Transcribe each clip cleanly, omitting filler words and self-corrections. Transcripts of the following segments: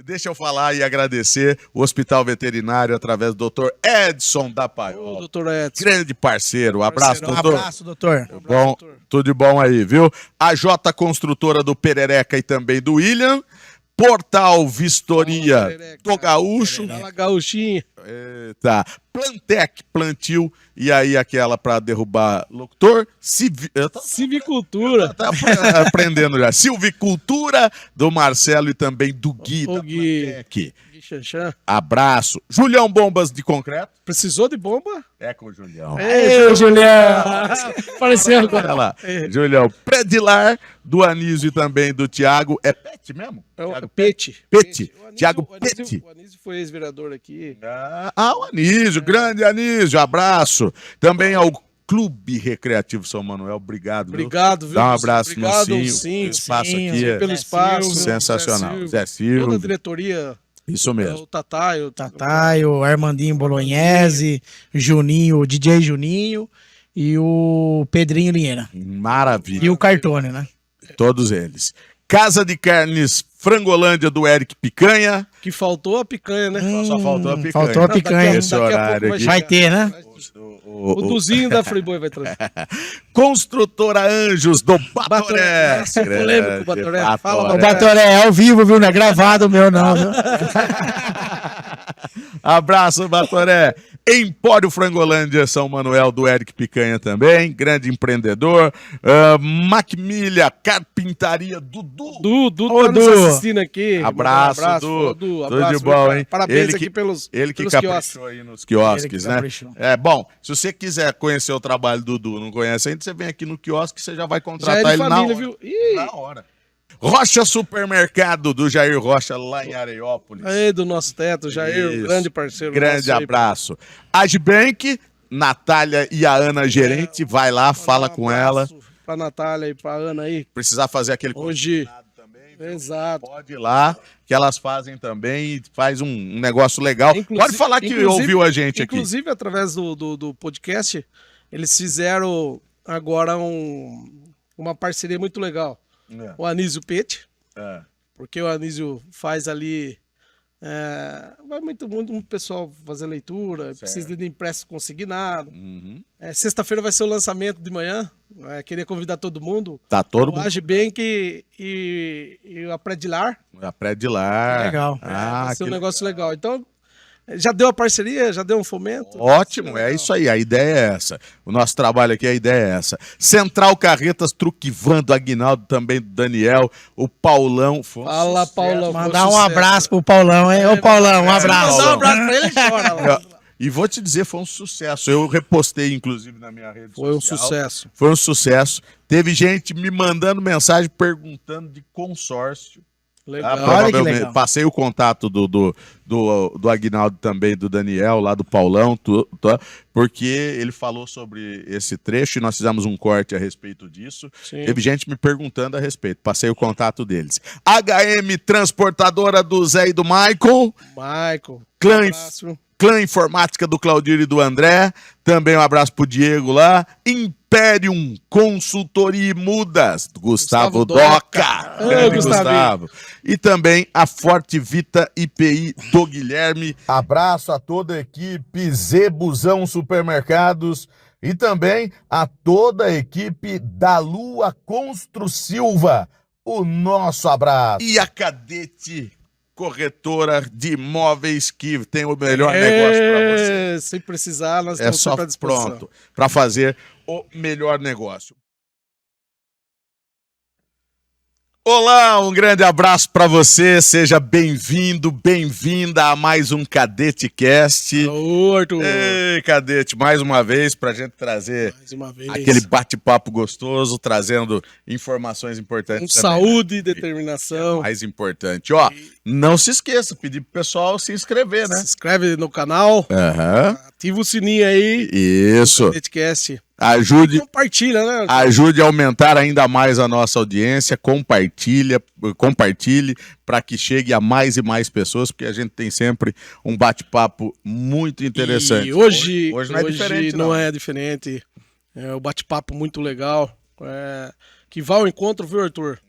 deixa eu falar e agradecer o Hospital Veterinário através do Dr. Edson da Paiol. Ô, doutor Edson. Grande parceiro. Abraço, doutor. Um abraço, doutor. Bom, tudo de bom aí, viu? A J Construtora do Perereca e também do William. Portal Vistoria do Gaúcho. Fala, Gaúchinho. Eita. Plantec, plantio. E aí aquela pra derrubar locutor. Civicultura. Tá aprendendo já. Silvicultura do Marcelo e também do Gui. O Da Gui. Plantec. Xanxã. Abraço. Julião Bombas de Concreto. Precisou de bomba? É com o Julião. Ei, Julião. Apareceu Olha agora. lá. Julião. Predilar do Anísio e também do Thiago. É Pet mesmo? É o Thiago Pete. Pete. O Anísio- Thiago o Anísio- Pete. O Anísio foi ex-vereador aqui. O Anísio. Grande Anísio. Abraço. Também ao Clube Recreativo São Manuel. Obrigado. viu? Obrigado, viu? Dá um abraço Obrigado, no sim, Sim. O espaço sim, aqui é pelo espaço. sensacional. Zé Toda a Silva. diretoria. Isso mesmo. O Tatá. Tataio, Armandinho Bolognese, Juninho, DJ Juninho e o Pedrinho Linheira. Maravilha. E o Cartone, né? Todos eles. Casa de Carnes Frangolândia do Eric Picanha. Que faltou a picanha, né? Só faltou a picanha. Faltou a Daqui picanha. Esse daqui a pouco horário aqui. Vai ter, né? O Duzinho da Friboi vai trazer. Construtora Anjos do Batoré. Batoré. Polêmico, Batoré. Fala, O Batoré é ao vivo, viu? Não é gravado o meu, não, viu? Abraço, Batoré. Empório Frangolândia, São Manuel, do Eric Picanha também. Grande empreendedor. Macmilha, Carpintaria, Dudu. Dudu Ô, tá nos Du. assistindo aqui. Abraço, Manda Du. Dudu. Tudo Abraço, de bom, viu, hein? Parabéns Ele aqui que- pelos Ele que pelos caprichou aí nos quiosques, Ele que né? caprichou. É bom, se você quiser conhecer o trabalho do Dudu, não conhece ainda, você vem aqui no quiosque, você já vai Já contratar é de ele na família, hora. viu? Ih, Na hora. Rocha Supermercado, do Jair Rocha, lá em Areiópolis. aí do nosso teto, Jair, Isso. grande parceiro. Grande nosso aí. abraço. Agibank, Natália e a Ana gerente, vai lá, fala com ela. Abraço Pra Natália e pra Ana aí. Precisar fazer aquele Hoje. também, viu? Exato. Pode ir lá, que elas fazem também e faz um negócio legal. Pode falar que inclusive- ouviu a gente aqui. Inclusive, através do podcast, eles fizeram agora uma parceria muito legal. É. O Anísio Pete, É. porque o Anísio faz ali. Vai muito pessoal fazer leitura, precisa de empréstimo consignado. Uhum. Sexta-feira vai ser o lançamento de manhã. Queria convidar todo mundo. Tá todo O mundo. Agibank e a Predilar. A Predilar. Legal. Vai ser um que negócio legal. Então, já deu a parceria, já deu um fomento. ótimo, é isso aí, a ideia é essa. O nosso trabalho aqui, a ideia é essa. Central Carretas, Truque Van do Aguinaldo, também do Daniel, o Paulão. Foi um Fala, sucesso. Paulão. Mandar um abraço pro Paulão, hein? Ô, Paulão, um abraço. Mandar um abraço pra ele e chora lá. E vou te dizer, foi um sucesso. Eu repostei, inclusive, na minha rede Foi um social. sucesso. Foi um sucesso. Teve gente me mandando mensagem perguntando de consórcio. Legal. Olha que Provavelmente, legal. passei o contato do Aguinaldo também, do Daniel, lá do Paulão, porque ele falou sobre esse trecho e nós fizemos um corte a respeito disso. Sim. Teve gente me perguntando a respeito, passei o contato deles. HM Transportadora do Zé e do Michael, Michael. Clã, um abraço. Clã Informática do Claudir e do André, também um abraço pro Diego lá. Imperium Consultoria e Mudas, do Gustavo Doca. Grande Gustavinho. E também a Forte Vita IPI do Guilherme. Abraço a toda a equipe Zebusão Supermercados e também a toda a equipe da Lua Constru Silva. O nosso abraço. E a Cadete Corretora de Imóveis, que tem o melhor negócio para você. Sem precisar, nós É estamos só sempre à disposição. pronto para fazer o melhor negócio. Olá, um grande abraço para você, seja bem-vindo, bem-vinda a mais um Cadete Cast. Ô, Arthur. Ei, Cadete, mais uma vez para a gente trazer Mais uma vez. aquele bate-papo gostoso, trazendo informações importantes Com também, saúde e né? determinação. Mais importante, ó, não se esqueça, pedir pro pessoal se inscrever, né? Se inscreve no canal, Aham, ativa o sininho aí. isso, Podcast. ajude Compartilha, né? Arthur? Ajude a aumentar ainda mais a nossa audiência, compartilhe para que chegue a mais e mais pessoas, porque a gente tem sempre um bate-papo muito interessante. E hoje não é diferente, não é diferente. É um bate-papo muito legal. Que vai ao encontro, viu, Arthur?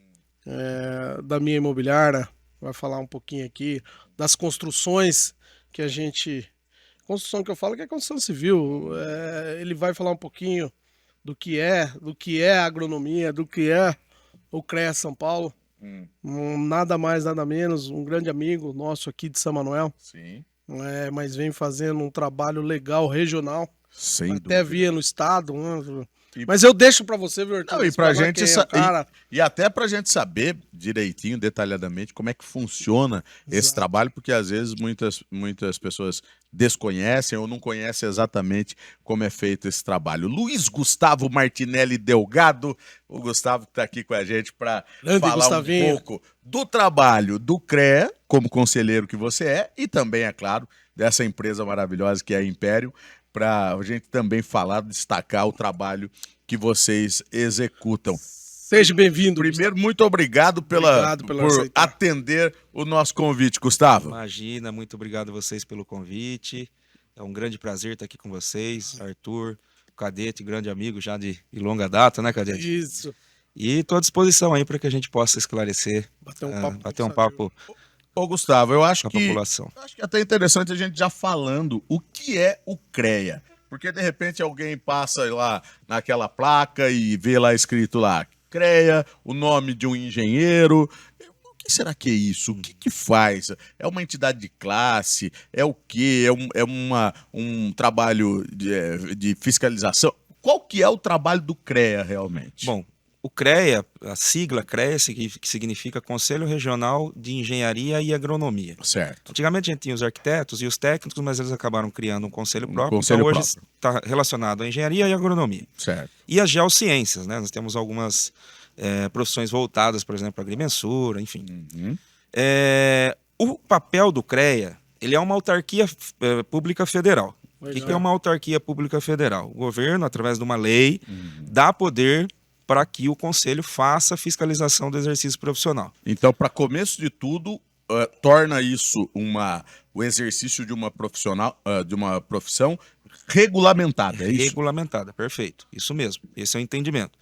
Da minha imobiliária. vai falar um pouquinho aqui das construções que a gente... Construção que eu falo que é construção civil. Ele vai falar um pouquinho do que é a agronomia, do que é o CREA São Paulo. Nada mais, nada menos, um grande amigo nosso aqui de São Manuel. Sim. Mas vem fazendo um trabalho legal, regional. Sem Até dúvida. via no estado, né? E- Mas eu deixo pra você, viu, Arthur? Não, e pra explanar gente quem é o cara. e até pra gente saber direitinho, detalhadamente, como é que funciona esse Exato. trabalho, porque às vezes muitas pessoas desconhecem ou não conhecem exatamente como é feito esse trabalho. Luiz Gustavo Martinelli Delgado, o Gustavo que está aqui com a gente para Grande falar Gustavinho. um pouco do trabalho do CREA, como conselheiro que você é, e também, é claro, dessa empresa maravilhosa que é a Império, para a gente também falar, destacar o trabalho que vocês executam. Seja bem-vindo. Primeiro, muito obrigado Obrigado por aceitar. atender o nosso convite, Gustavo. Imagina, muito obrigado a vocês pelo convite. É um grande prazer estar aqui com vocês, Arthur, o Cadete, grande amigo já de longa data, né, Cadete? Isso. E estou à disposição aí para que a gente possa esclarecer, Bater um papo. bater um sabe? papo Ô, Gustavo, eu acho com a que população. acho que é até interessante a gente já falando o que é o CREA. Porque de repente alguém passa lá naquela placa e vê lá escrito lá CREA, o nome de um engenheiro. O que será que é isso? O que faz? É uma entidade de classe? É o quê? É um trabalho de fiscalização? Qual que é o trabalho do CREA realmente? Bom, o CREA, a sigla CREA, que significa Conselho Regional de Engenharia e Agronomia. Certo. Antigamente a gente tinha os arquitetos e os técnicos, mas eles acabaram criando um conselho próprio. conselho Então hoje próprio. está relacionado à engenharia e agronomia. Certo. E as geociências, né? Nós temos algumas profissões voltadas, por exemplo, à agrimensura, enfim. Uhum. O papel do CREA, ele é uma autarquia pública federal. O que é uma autarquia pública federal? O governo, através de uma lei, dá poder para que o conselho faça a fiscalização do exercício profissional. Então, para começo de tudo, torna isso o exercício de uma profissão regulamentada, é isso? Regulamentada, perfeito. Isso mesmo, esse é o entendimento.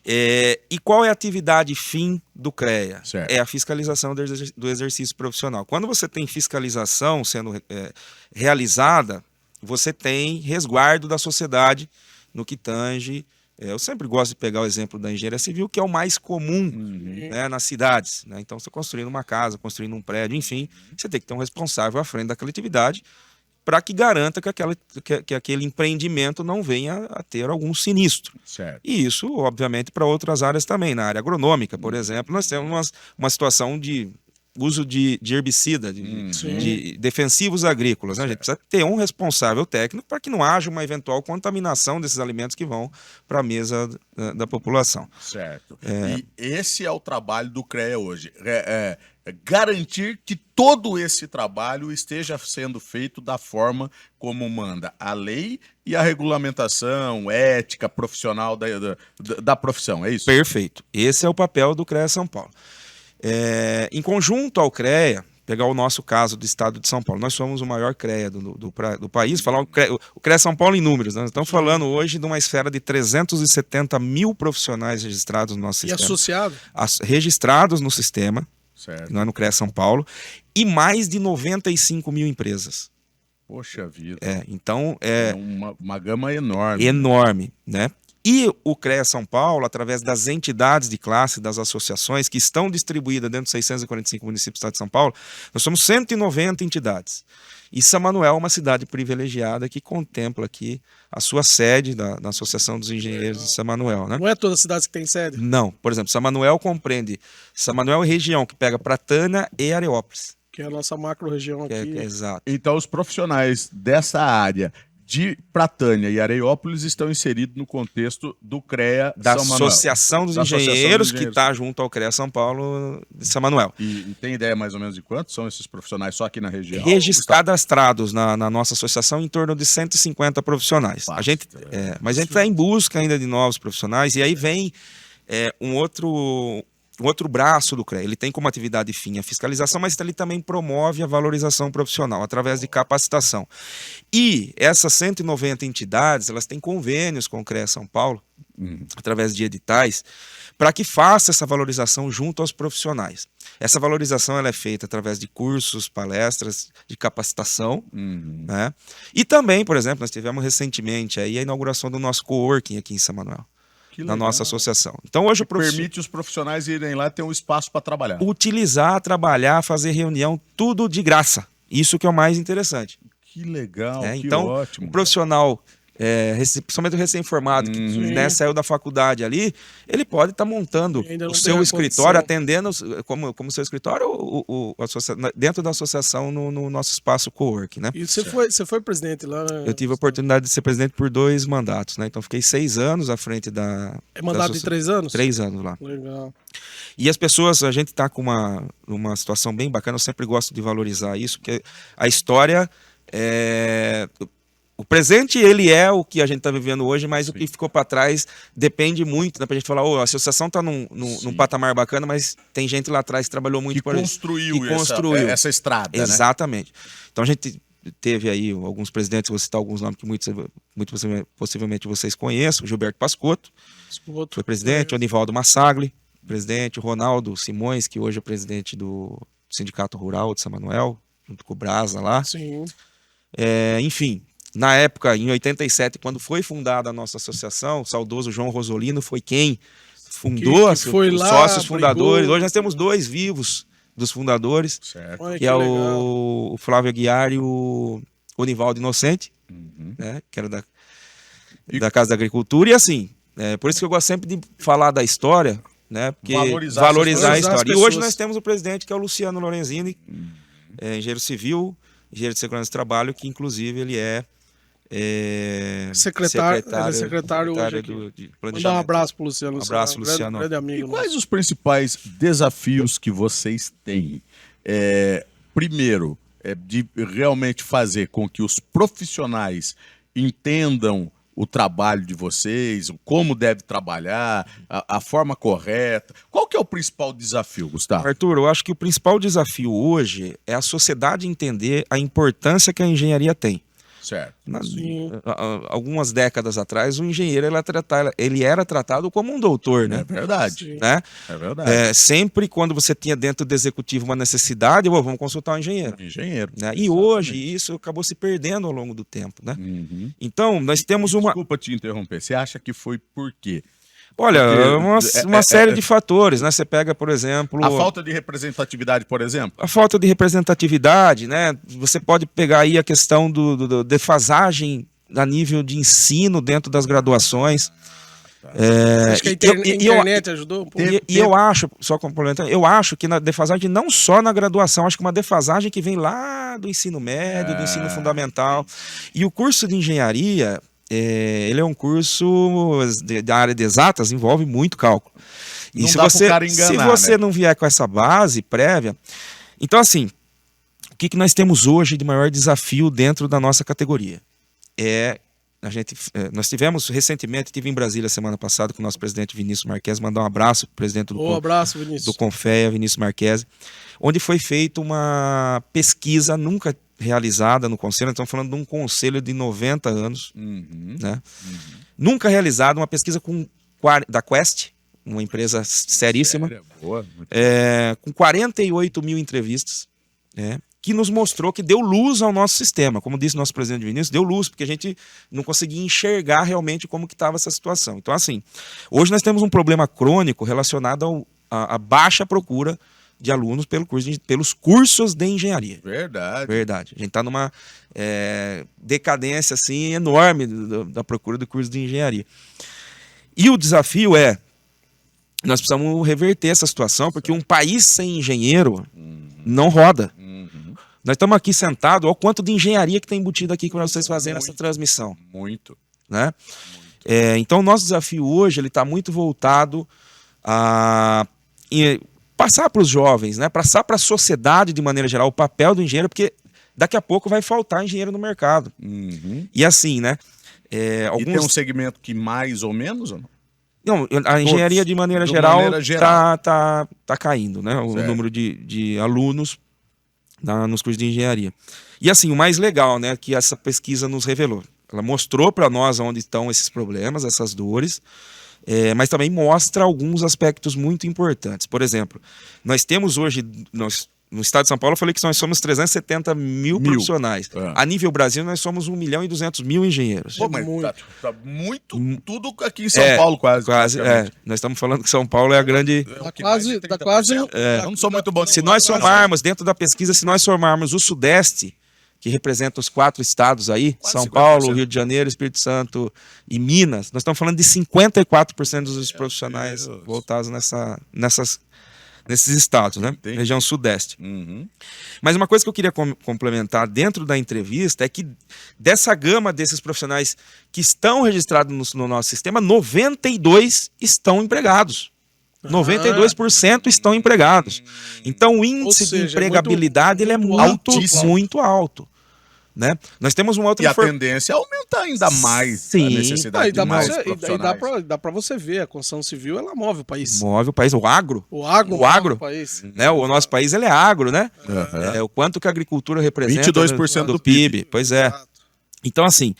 E qual é a atividade fim do CREA? Certo. É a fiscalização do exercício profissional. Quando você tem fiscalização sendo realizada, você tem resguardo da sociedade no que tange. Eu sempre gosto de pegar o exemplo da engenharia civil, que é o mais comum né, nas cidades. Né? Então, você construindo uma casa, construindo um prédio, enfim, você tem que ter um responsável à frente daquela atividade para que garanta que aquele empreendimento não venha a ter algum sinistro. Certo. E isso, obviamente, para outras áreas também. Na área agronômica, por exemplo, nós temos uma situação de uso de herbicida, de defensivos agrícolas. Né? A gente precisa ter um responsável técnico para que não haja uma eventual contaminação desses alimentos que vão para a mesa da população. Certo. E esse é o trabalho do CREA hoje. Garantir que todo esse trabalho esteja sendo feito da forma como manda a lei e a regulamentação ética profissional da profissão, é isso? Perfeito. Esse é o papel do CREA São Paulo. Em conjunto ao CREA, pegar o nosso caso do estado de São Paulo, nós somos o maior CREA do país, falar o CREA São Paulo em números, né? Nós estamos falando hoje de uma esfera de 370 mil profissionais registrados no nosso E sistema. associado? Registrados no sistema, Certo. não é no CREA São Paulo, e mais de 95 mil empresas. Poxa vida. Então É uma gama enorme. enorme, né? E o CREA São Paulo, através das entidades de classe, das associações que estão distribuídas dentro dos 645 municípios do estado de São Paulo, nós somos 190 entidades. E São Manuel é uma cidade privilegiada que contempla aqui a sua sede da Associação dos Engenheiros de São Manuel, né? Não é toda cidade que tem sede? Não, por exemplo, São Manuel compreende São Manuel e região, que pega Pratânia e Areópolis. Que é a nossa macro-região aqui. Exato. Então, os profissionais dessa área de Pratânia e Areópolis estão inseridos no contexto do CREA Da São Manuel. Associação dos Da Associação dos Engenheiros, que Engenheiros. está junto ao CREA São Paulo de São Manuel. E tem ideia mais ou menos de quantos são esses profissionais só aqui na região? Cadastrados na nossa associação em torno de 150 profissionais. Mas a gente está em busca ainda de novos profissionais, e aí vem um outro braço do CREA. Ele tem como atividade fim a fiscalização, mas ele também promove a valorização profissional através de capacitação. E essas 190 entidades, elas têm convênios com o CREA São Paulo através de editais, para que faça essa valorização junto aos profissionais. Essa valorização ela é feita através de cursos, palestras, de capacitação, né? E também, por exemplo, nós tivemos recentemente aí a inauguração do nosso coworking aqui em São Manuel, na nossa associação. Então hoje Permite os profissionais irem lá ter um espaço para trabalhar. Utilizar, trabalhar, fazer reunião, tudo de graça. Isso que é o mais interessante. Que legal, que então, ótimo. o profissional, principalmente o recém-formado, que né, saiu da faculdade ali, ele pode estar montando Ainda não o tem seu a escritório, condição. atendendo como seu escritório, dentro da associação no nosso espaço coworking, né? E você foi presidente lá, né? Eu tive a oportunidade de ser presidente por 2 mandatos, né? Então fiquei 6 anos à frente da... É mandato de 3 anos? 3 anos lá. Legal. E as pessoas, a gente está com uma situação bem bacana, eu sempre gosto de valorizar isso, porque a história o presente, ele é o que a gente está vivendo hoje, mas o que ficou para trás depende muito, né? Pra gente falar, a associação está num patamar bacana, mas tem gente lá atrás que trabalhou muito Que construiu essa estrada, né? Exatamente. Então a gente teve aí alguns presidentes, vou citar alguns nomes que muito possivelmente vocês conheçam, o Gilberto Pascotto, foi presidente, o Anivaldo Massagli, presidente, o Ronaldo Simões, que hoje é presidente do Sindicato Rural de São Manuel, junto com o Brasa lá. Sim. Enfim, na época, em 87, quando foi fundada a nossa associação, o saudoso João Rosolino foi quem fundou Que foi os lá, sócios fundadores. brigou. Hoje nós temos 2 vivos dos fundadores, Certo. Olha, que é legal. o Flávio Aguiar e o Nivaldo Inocente, né, que era da Casa da Agricultura. E assim, por isso que eu gosto sempre de falar da história, né, porque Valorizar valorizar a as história. E pessoas. hoje nós temos o presidente, que é o Luciano Lorenzini, engenheiro civil, engenheiro de segurança do trabalho, que inclusive ele é Secretário hoje aqui. de Mandar um planejamento. abraço pro Luciano. Um abraço, grande- Luciano. Grande E amigo. quais os principais desafios que vocês têm? Primeiro, de realmente fazer com que os profissionais entendam o trabalho de vocês, como deve trabalhar, a forma correta. Qual que é o principal desafio, Gustavo? Arthur, eu acho que o principal desafio hoje é a sociedade entender a importância que a engenharia tem. Certo. Sim. Algumas décadas atrás, o engenheiro ele era tratado como um doutor, É né? verdade. Né? É verdade. Sempre quando você tinha dentro do executivo uma necessidade, vamos consultar um engenheiro. Engenheiro. Né? E hoje isso acabou se perdendo ao longo do tempo, né? Uhum. Então, nós temos uma... Desculpa te interromper. Você acha que foi por quê? Olha, Porque uma série de fatores, né? Você pega, por exemplo... A falta de representatividade, por exemplo? A falta de representatividade, né? Você pode pegar aí a questão do defasagem a nível de ensino dentro das graduações. Acho que a internet ajudou um pouco. E eu acho, só complementando, eu acho que na defasagem não só na graduação, acho que uma defasagem que vem lá do ensino médio, do ensino fundamental. E o curso de engenharia, ele é um curso da área de exatas, envolve muito cálculo. E Não se dá pro você, cara enganar, se você né? não vier com essa base prévia... Então, assim, o que nós temos hoje de maior desafio dentro da nossa categoria? Nós tivemos recentemente, estive em Brasília semana passada com o nosso presidente Vinícius Marques, mandar um abraço para o presidente Um abraço, Vinícius. do Confea, Vinícius Marques, onde foi feita uma pesquisa nunca realizada no conselho. Nós estamos falando de um conselho de 90 anos, né? Nunca realizada, uma pesquisa da Quest, uma empresa seríssima, Sério? Boa. com 48 mil entrevistas, que nos mostrou que deu luz ao nosso sistema. Como disse nosso presidente Vinícius, deu luz, porque a gente não conseguia enxergar realmente como que estava essa situação. Então, assim, hoje nós temos um problema crônico relacionado à baixa procura de alunos pelos cursos de engenharia. Verdade. Verdade. A gente está numa decadência assim, enorme da procura do curso de engenharia. E o desafio nós precisamos reverter essa situação, porque um país sem engenheiro não roda. Nós estamos aqui sentados, olha o quanto de engenharia que tem embutido aqui para vocês fazerem essa transmissão. Muito. Né? Então, o nosso desafio hoje está muito voltado a passar para os jovens, né? Passar para a sociedade de maneira geral o papel do engenheiro, porque daqui a pouco vai faltar engenheiro no mercado. E assim, né? E tem um segmento que mais ou menos ou não? Não, a engenharia de maneira geral tá caindo, né? O número de alunos nos cursos de engenharia. E assim, o mais legal, né, que essa pesquisa nos revelou. Ela mostrou para nós onde estão esses problemas, essas dores, mas também mostra alguns aspectos muito importantes. Por exemplo, nós temos hoje, no estado de São Paulo, eu falei que nós somos 370 mil profissionais. A nível Brasil, nós somos 1.200.000 engenheiros. Pô, mas tá muito, tudo aqui em São Paulo quase. Nós estamos falando que São Paulo é a grande... Tá quase. Eu não sou muito bom. Se nós somarmos, dentro da pesquisa, se nós somarmos o Sudeste, que representa os 4 estados aí, Quase São 50%. Paulo, Rio de Janeiro, Espírito Santo e Minas, nós estamos falando de 54% dos profissionais voltados nesses estados, né? Entendi. Região Sudeste. Uhum. Mas uma coisa que eu queria complementar dentro da entrevista é que dessa gama desses profissionais que estão registrados no nosso sistema, 92 estão empregados. 92% estão empregados. Então o índice de empregabilidade ele é muito alto. Né? Nós temos uma outra E a tendência é aumentar ainda mais a necessidade de mais profissionais. Dá pra você ver, a construção civil, ela move o país. Move o país, o agro. O agro move o país. Né? O nosso país ele é agro, né? O quanto que a agricultura representa 22% do PIB. Pois é. Então, assim,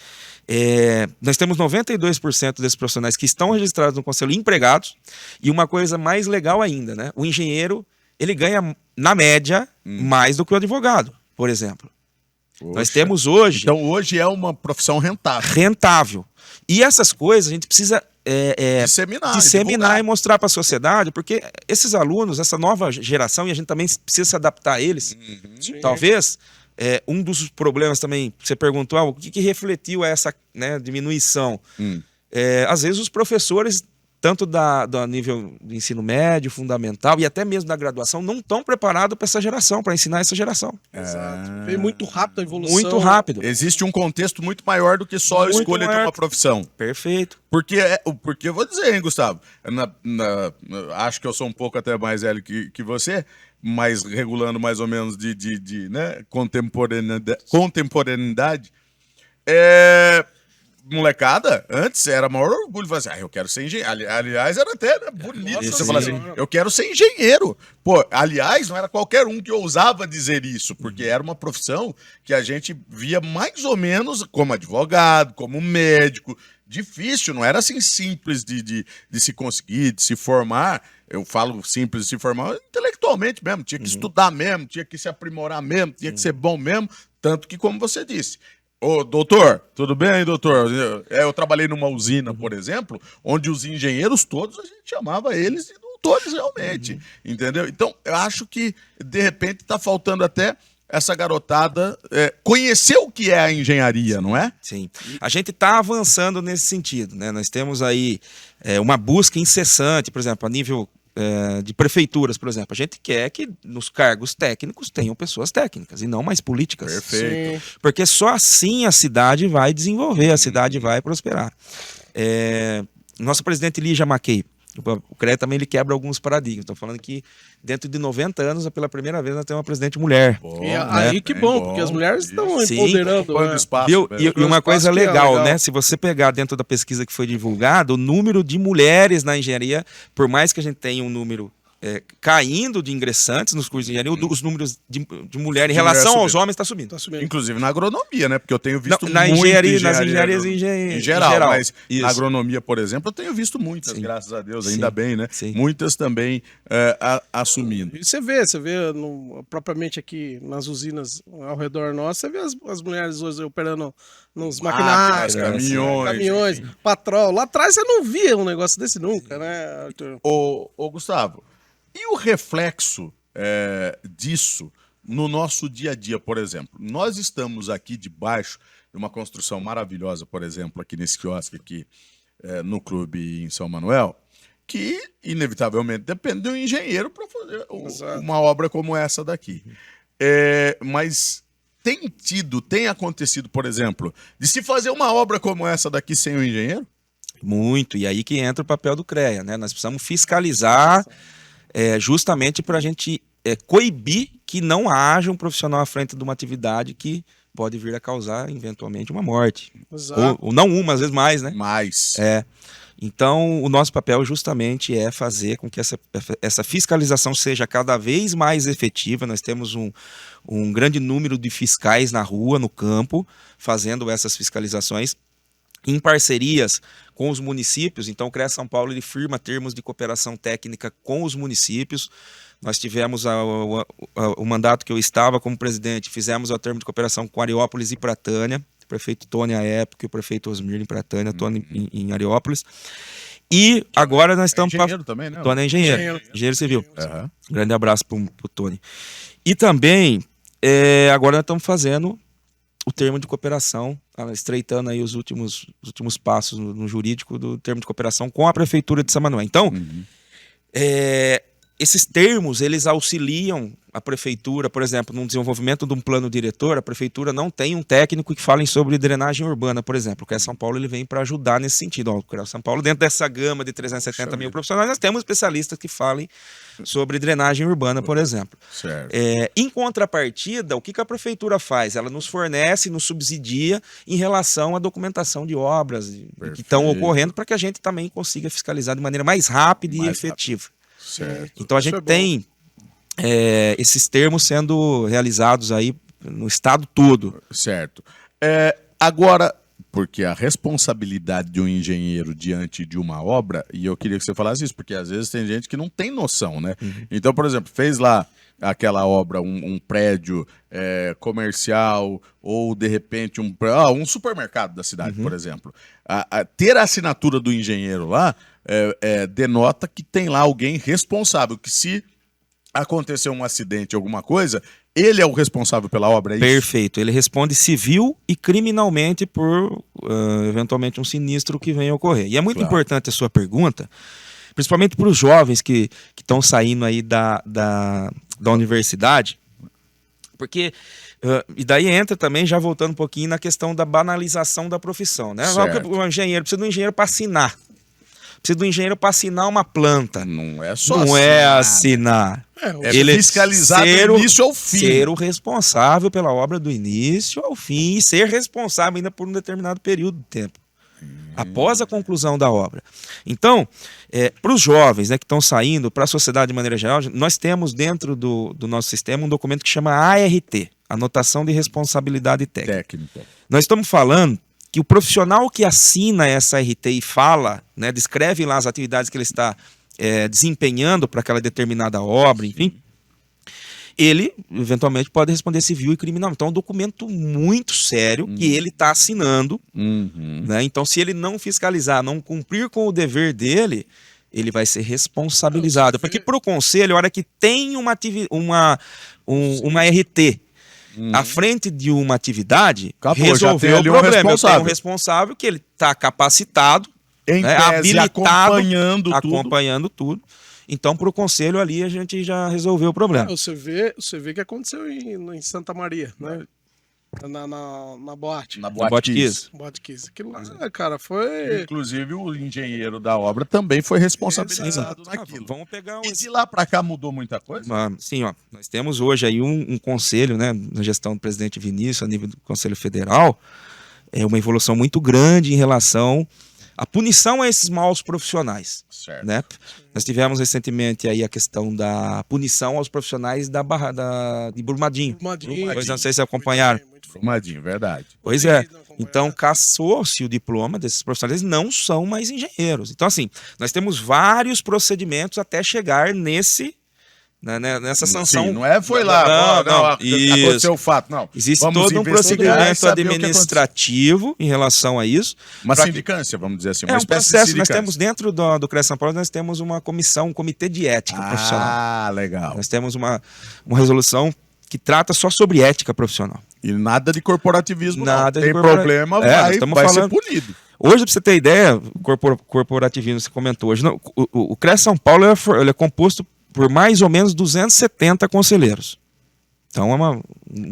nós temos 92% desses profissionais que estão registrados no Conselho empregados. E uma coisa mais legal ainda, né? O engenheiro, ele ganha, na média, mais do que o advogado, por exemplo. Poxa. Nós temos hoje... Então hoje é uma profissão rentável. Rentável. E essas coisas a gente precisa Disseminar e mostrar para a sociedade, porque esses alunos, essa nova geração, e a gente também precisa se adaptar a eles, talvez... um dos problemas também, você perguntou, o que refletiu essa, né, diminuição? Às vezes os professores, tanto do nível do ensino médio, fundamental e até mesmo da graduação, não estão preparados para essa geração, para ensinar essa geração. Exato. Veio muito rápido a evolução. Muito rápido. Existe um contexto muito maior do que só a escolha de uma profissão. Perfeito. Porque eu vou dizer, hein, Gustavo, acho que eu sou um pouco até mais velho que você, mas regulando mais ou menos de né, contemporaneidade. Molecada, antes era maior orgulho falar assim, eu quero ser engenheiro. Aliás, era até bonito você falar assim, eu quero ser engenheiro. Pô, aliás, não era qualquer um que ousava dizer isso, porque era uma profissão que a gente via mais ou menos como advogado, como médico. Difícil, não era assim simples de se conseguir, de se formar. Eu falo simples de se formar intelectualmente mesmo, tinha que estudar mesmo, tinha que se aprimorar mesmo, tinha que ser bom mesmo, tanto que, como você disse, ô, doutor, tudo bem, doutor? Eu trabalhei numa usina, por exemplo, onde os engenheiros todos, a gente chamava eles de doutores realmente, entendeu? Então, eu acho que, de repente, está faltando até essa garotada conhecer o que é a engenharia, não é? Sim. A gente está avançando nesse sentido, né? Nós temos aí uma busca incessante, por exemplo, a nível de prefeituras, por exemplo. A gente quer que nos cargos técnicos tenham pessoas técnicas e não mais políticas. Perfeito. Sim. Porque só assim a cidade vai desenvolver, a cidade vai prosperar. Nosso presidente Lígia Mackay, o CREA também ele quebra alguns paradigmas. Estou falando que dentro de 90 anos, pela primeira vez, nós temos uma presidente mulher. Bom, E aí que bom, porque as mulheres estão empoderando. ocupando espaço. E uma coisa espaço que é legal, legal, né? Se você pegar dentro da pesquisa que foi divulgada, o número de mulheres na engenharia, por mais que a gente tenha um número caindo de ingressantes nos cursos de engenharia, os números de mulher em relação mulher aos subindo. homens está subindo. Tá subindo. Inclusive na agronomia, né? Porque eu tenho visto Na muito engenharia, nas engenharias em geral, mas Isso. na agronomia, por exemplo, eu tenho visto muitas, Sim. graças a Deus, Sim. ainda bem, né? Sim. Muitas também assumindo. E você vê propriamente aqui nas usinas ao redor nosso, você vê as mulheres hoje operando nos maquinários, caminhões. patrol. Lá atrás você não via um negócio desse nunca, né, Arthur? Ô, Gustavo, e o reflexo disso no nosso dia a dia, por exemplo? Nós estamos aqui debaixo de uma construção maravilhosa, por exemplo, aqui nesse quiosque aqui no clube em São Manuel, que inevitavelmente depende de um engenheiro para fazer uma obra como essa daqui. Mas tem acontecido, por exemplo, de se fazer uma obra como essa daqui sem um engenheiro? Muito, e aí que entra o papel do CREA, né? Nós precisamos fiscalizar justamente para a gente coibir que não haja um profissional à frente de uma atividade que pode vir a causar, eventualmente, uma morte. Exato. Ou não uma, às vezes mais, né? Mas... Então, o nosso papel justamente é fazer com que essa fiscalização seja cada vez mais efetiva. Nós temos um grande número de fiscais na rua, no campo, fazendo essas fiscalizações. em parcerias com os municípios. Então, o CREA São Paulo ele firma termos de cooperação técnica com os municípios. Nós tivemos o mandato que eu estava como presidente, fizemos o termo de cooperação com Areópolis e Pratânia, o prefeito Tony à época e o prefeito Osmir em Pratânia, Tony em Areópolis. E agora nós estamos... Engenheiro também, né? Tony é engenheiro civil. Aham. Grande abraço pro Tony. E também, agora nós estamos fazendo o termo de cooperação, estreitando aí os últimos passos no jurídico do termo de cooperação com a Prefeitura de São Manuel. Então, esses termos, eles auxiliam a Prefeitura, por exemplo, no desenvolvimento de um plano diretor. A Prefeitura não tem um técnico que fale sobre drenagem urbana, por exemplo. O CREA São Paulo ele vem para ajudar nesse sentido. O CREA São Paulo, dentro dessa gama de 370 mil profissionais, nós temos especialistas que falem sobre drenagem urbana, por exemplo. Certo. Em contrapartida, o que a Prefeitura faz? Ela nos fornece, nos subsidia em relação à documentação de obras que estão ocorrendo, para que a gente também consiga fiscalizar de maneira mais rápida e efetiva. Certo. Então a gente tem esses termos sendo realizados aí no estado todo. Certo. Agora, porque a responsabilidade de um engenheiro diante de uma obra, e eu queria que você falasse isso, porque às vezes tem gente que não tem noção, né? Então, por exemplo, fez lá aquela obra, um prédio comercial, ou de repente um supermercado da cidade, por exemplo. Ter a assinatura do engenheiro lá denota que tem lá alguém responsável, que se acontecer um acidente, alguma coisa, ele é o responsável pela obra, é isso? Perfeito. Ele responde civil e criminalmente por, eventualmente, um sinistro que venha a ocorrer. E é muito importante a sua pergunta, principalmente para os jovens que estão saindo aí da universidade, porque... e daí entra também, já voltando um pouquinho, na questão da banalização da profissão, né? O engenheiro precisa de um engenheiro para assinar. Precisa do engenheiro para assinar uma planta. Não é só Não é assinar. Ele fiscalizar do início ao fim. Ser o responsável pela obra do início ao fim e ser responsável ainda por um determinado período de tempo. Após a conclusão da obra. Então, para os jovens, né, que estão saindo, para a sociedade de maneira geral, nós temos dentro do nosso sistema um documento que chama ART, Anotação de Responsabilidade Técnica. Nós estamos falando que o profissional que assina essa RT e fala, né, descreve lá as atividades que ele está desempenhando para aquela determinada obra, enfim, ele eventualmente pode responder civil e criminal. Então é um documento muito sério que ele está assinando. Né? Então, se ele não fiscalizar, não cumprir com o dever dele, ele vai ser responsabilizado. Porque para o conselho, a hora que tem uma RT à frente de uma atividade, resolveu o problema. Eu tenho um responsável que ele está capacitado, habilitado, acompanhando tudo. Então, para o conselho ali, a gente já resolveu o problema. Você vê o que aconteceu em Santa Maria, né? Na boate. Na Boate Kiss. Boate Kiss. Aquilo lá, cara, foi... Inclusive, o engenheiro da obra também foi responsabilizado naquilo. Vamos pegar E de lá para cá mudou muita coisa? Sim, nós temos hoje aí um conselho, né, na gestão do presidente Vinícius, a nível do Conselho Federal, uma evolução muito grande em relação à punição a esses maus profissionais. Certo. Né? Nós tivemos recentemente aí a questão da punição aos profissionais de Brumadinho. Pois não sei se acompanharam. Brumadinho, verdade. Pois é. Então, cassou-se o diploma desses profissionais, eles não são mais engenheiros. Então, assim, nós temos vários procedimentos até chegar nessa sanção. Sim, não foi lá, aconteceu o fato, não. Existe todo um procedimento administrativo em relação a isso. Uma sindicância, vamos dizer assim, uma espécie processo. de Nós temos dentro do CREA São Paulo, nós temos uma comissão, um comitê de ética profissional. Ah, legal. Nós temos uma resolução que trata só sobre ética profissional. E nada de corporativismo, nada não. Tem problema, vai ser punido. Hoje, para você ter ideia, o corporativismo, você comentou hoje, o CREA São Paulo ele é composto por mais ou menos 270 conselheiros. Então é um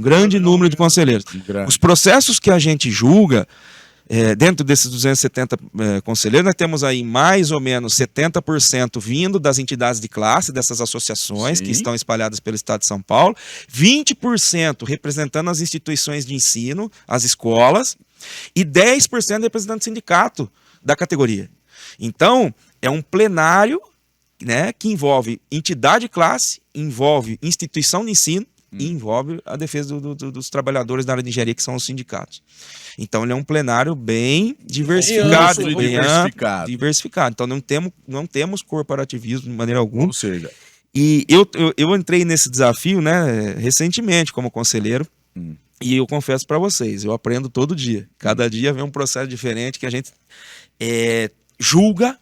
grande número de conselheiros. Os processos que a gente julga, dentro desses 270 conselheiros, nós temos aí mais ou menos 70% vindo das entidades de classe, dessas associações que estão espalhadas pelo estado de São Paulo, 20% representando as instituições de ensino, as escolas, e 10% representando o sindicato da categoria. Então, é um plenário, né, que envolve entidade de classe, envolve instituição de ensino, e envolve a defesa dos trabalhadores da área de engenharia, que são os sindicatos. Então, ele é um plenário bem diversificado. amplo, bem diversificado. diversificado. Então, não temos corporativismo de maneira alguma. Ou seja, E eu entrei nesse desafio, né, recentemente como conselheiro. E eu confesso para vocês, eu aprendo todo dia. Cada dia vem um processo diferente que a gente julga,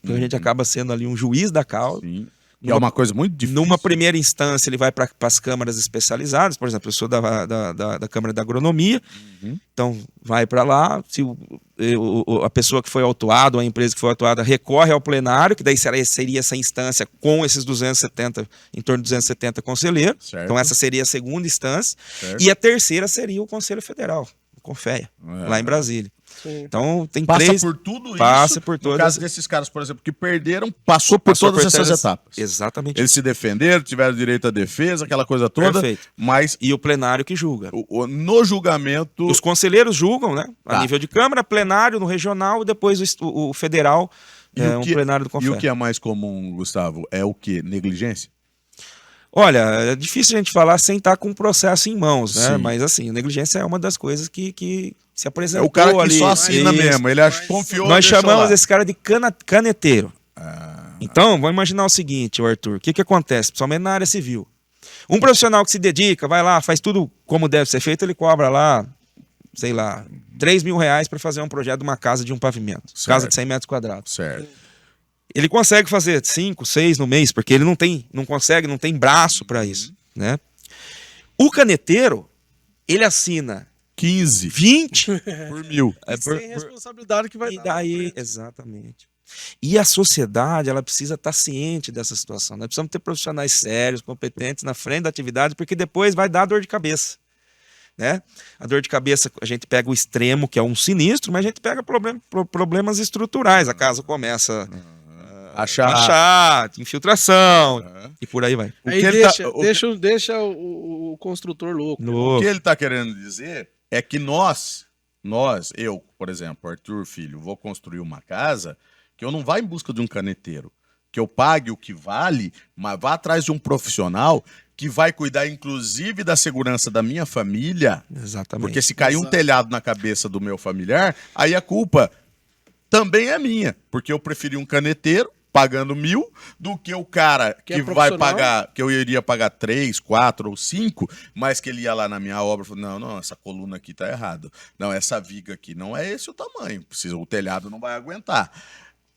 que a gente acaba sendo ali um juiz da causa. sim. E é uma coisa muito difícil. Numa primeira instância, ele vai para as câmaras especializadas. Por exemplo, eu sou da Câmara da Agronomia, então vai para lá. Se a pessoa que foi autuada, ou a empresa que foi autuada, recorre ao plenário, que daí seria essa instância com esses 270, em torno de 270 conselheiros. Certo. Então, essa seria a segunda instância. Certo. E a terceira seria o Conselho Federal, o CONFEA, lá em Brasília. Sim. Então, tem Passa três. por tudo passa isso. por No todas- caso desses caras, por exemplo, que perderam, passou por todas essas etapas. Exatamente. Eles se defenderam, tiveram direito à defesa, aquela coisa toda. Perfeito. Mas E o plenário que julga. no julgamento. Os conselheiros julgam, né? A Tá. nível de Câmara, plenário no regional e depois o federal, E o um que- plenário do E CONFEA. o que é mais comum, Gustavo? É o quê? Negligência? Olha, é difícil a gente falar sem estar com o processo em mãos, né? Sim. Mas assim, a negligência é uma das coisas que se É apresentou o cara que ali. só assina Isso. mesmo. Ele confiou. Nós deixou chamamos lá. esse cara de caneteiro. Então, vamos imaginar o seguinte, Arthur. O que acontece, principalmente na área civil? Um profissional que se dedica, vai lá, faz tudo como deve ser feito, ele cobra lá, sei lá, R$3.000 para fazer um projeto de uma casa de um pavimento. Certo. Casa de 100 metros quadrados. Certo. Ele consegue fazer 5, 6 no mês, porque ele não tem braço para isso, né? O caneteiro, ele assina 15 20 por mil. Sem responsabilidade que vai e dar. daí, exatamente. E a sociedade, ela precisa estar ciente dessa situação. Nós precisamos ter profissionais sérios, competentes na frente da atividade, porque depois vai dar dor de cabeça, né? A dor de cabeça, a gente pega o extremo, que é um sinistro, mas a gente pega problemas estruturais. A casa começa Achar. infiltração e por aí vai. O Aí que ele deixa o construtor louco. O que ele está querendo dizer é que eu, por exemplo, Arthur Filho, vou construir uma casa que eu não vá em busca de um caneteiro, que eu pague o que vale, mas vá atrás de um profissional que vai cuidar, inclusive, da segurança da minha família, Exatamente. porque se cair um telhado na cabeça do meu familiar, aí a culpa também é minha, porque eu preferi um caneteiro pagando 1.000 do que o cara Que que é vai profissional. pagar, que eu iria pagar 3, 4 ou 5, mas que ele ia lá na minha obra e falou, não, essa coluna aqui tá errada. Não, essa viga aqui não é esse o tamanho, o telhado não vai aguentar.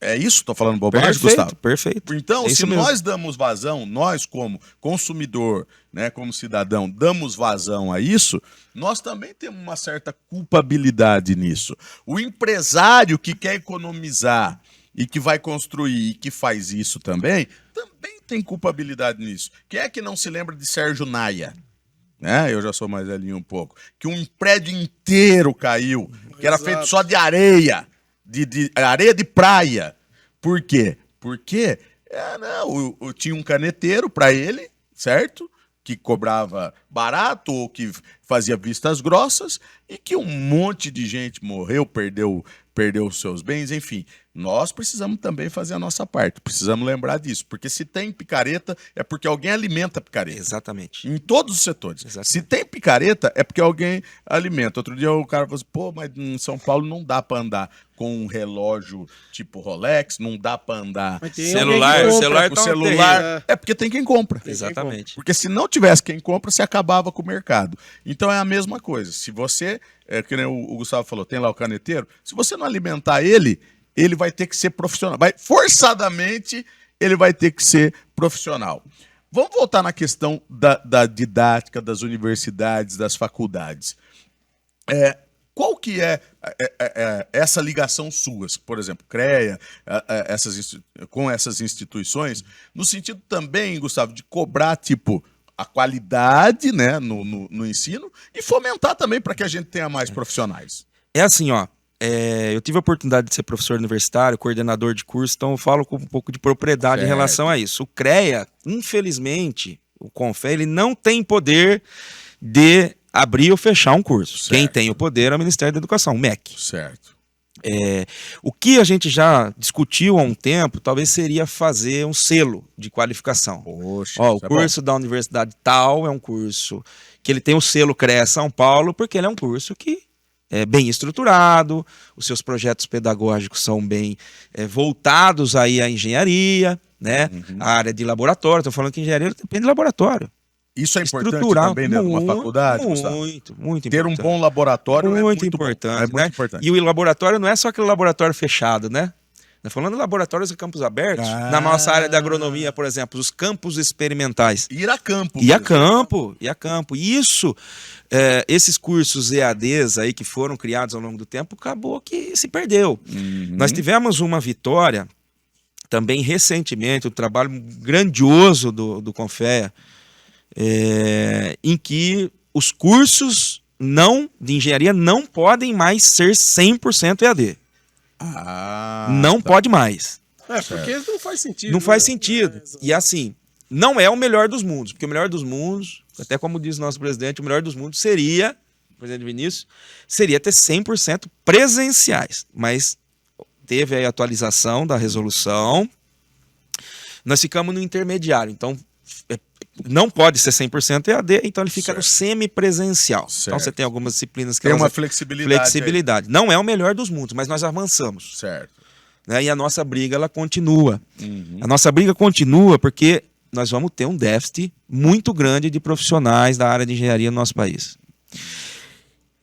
É isso? Tô falando bobagem, Gustavo? Perfeito. Então, É isso se mesmo. nós damos vazão, nós como consumidor, né, como cidadão, damos vazão a isso, nós também temos uma certa culpabilidade nisso. O empresário que quer economizar e que vai construir e que faz isso também tem culpabilidade nisso. Quem é que não se lembra de Sérgio Naia? Né? Eu já sou mais velhinho um pouco. Que um prédio inteiro caiu, que era feito só de areia, de areia de praia. Por quê? Porque tinha um caneteiro para ele, certo? Que cobrava barato ou que fazia vistas grossas e que um monte de gente morreu, perdeu os seus bens, enfim. Nós precisamos também fazer a nossa parte, precisamos lembrar disso, porque se tem picareta é porque alguém alimenta a picareta. Exatamente. Em todos os setores. Exatamente. Se tem picareta, é porque alguém alimenta. Outro dia o cara falou assim, pô, mas em São Paulo não dá pra andar com um relógio tipo Rolex, não dá pra andar Mas tem Celular, alguém que compra. celular com tá um celular. terreno. É porque tem quem compra. Exatamente. Porque se não tivesse quem compra, você acabava com o mercado. Então é a mesma coisa. Se você, que nem o Gustavo falou, tem lá o caneteiro, se você não alimentar ele vai ter que ser profissional. Forçadamente, ele vai ter que ser profissional. Vamos voltar na questão da didática, das universidades, das faculdades. Qual que é essa ligação suas, por exemplo, CREA, com essas instituições, no sentido também, Gustavo, de cobrar, tipo, a qualidade, né, no ensino e fomentar também para que a gente tenha mais profissionais? É assim, ó. Eu tive a oportunidade de ser professor universitário, coordenador de curso, então eu falo com um pouco de propriedade em Certo. relação a isso. O CREA, infelizmente, o CONFEA, ele não tem poder de abrir ou fechar um curso. Certo. Quem tem o poder é o Ministério da Educação, o MEC. Certo. O que a gente já discutiu há um tempo, talvez seria fazer um selo de qualificação. Poxa, Ó, o isso é bom. curso da universidade tal é um curso que ele tem o selo CREA São Paulo, porque ele é um curso que é bem estruturado, os seus projetos pedagógicos são bem voltados aí à engenharia, né? A área de laboratório, estou falando que engenharia depende de laboratório. Isso é importante Estruturar também dentro de uma faculdade, Gustavo? Muito Ter um importante. bom laboratório é Muito muito importante, bom. É muito né? importante. E o laboratório não é só aquele laboratório fechado, né? Nós falando de laboratórios e campos abertos. Na nossa área de agronomia, por exemplo, os campos experimentais. Ir a campo. E a mesmo. campo, e a campo. E isso, esses cursos EADs aí que foram criados ao longo do tempo, acabou que se perdeu. Nós tivemos uma vitória também recentemente, um trabalho grandioso do Confea, em que os cursos de engenharia não podem mais ser 100% EAD. Não pode mais. Porque não faz sentido. Não faz né? sentido. E assim, não é o melhor dos mundos, porque o melhor dos mundos, até como diz o nosso presidente, o melhor dos mundos seria, o presidente Vinícius, seria ter 100% presenciais. Mas teve aí a atualização da resolução, nós ficamos no intermediário. Então, não pode ser 100% EAD, então ele fica no semipresencial. Então você tem algumas disciplinas que Tem uma elas- flexibilidade. flexibilidade. Não é o melhor dos mundos, mas nós avançamos. Aí. Certo. Né? E a nossa briga, ela continua. A nossa briga continua porque nós vamos ter um déficit muito grande de profissionais da área de engenharia no nosso país.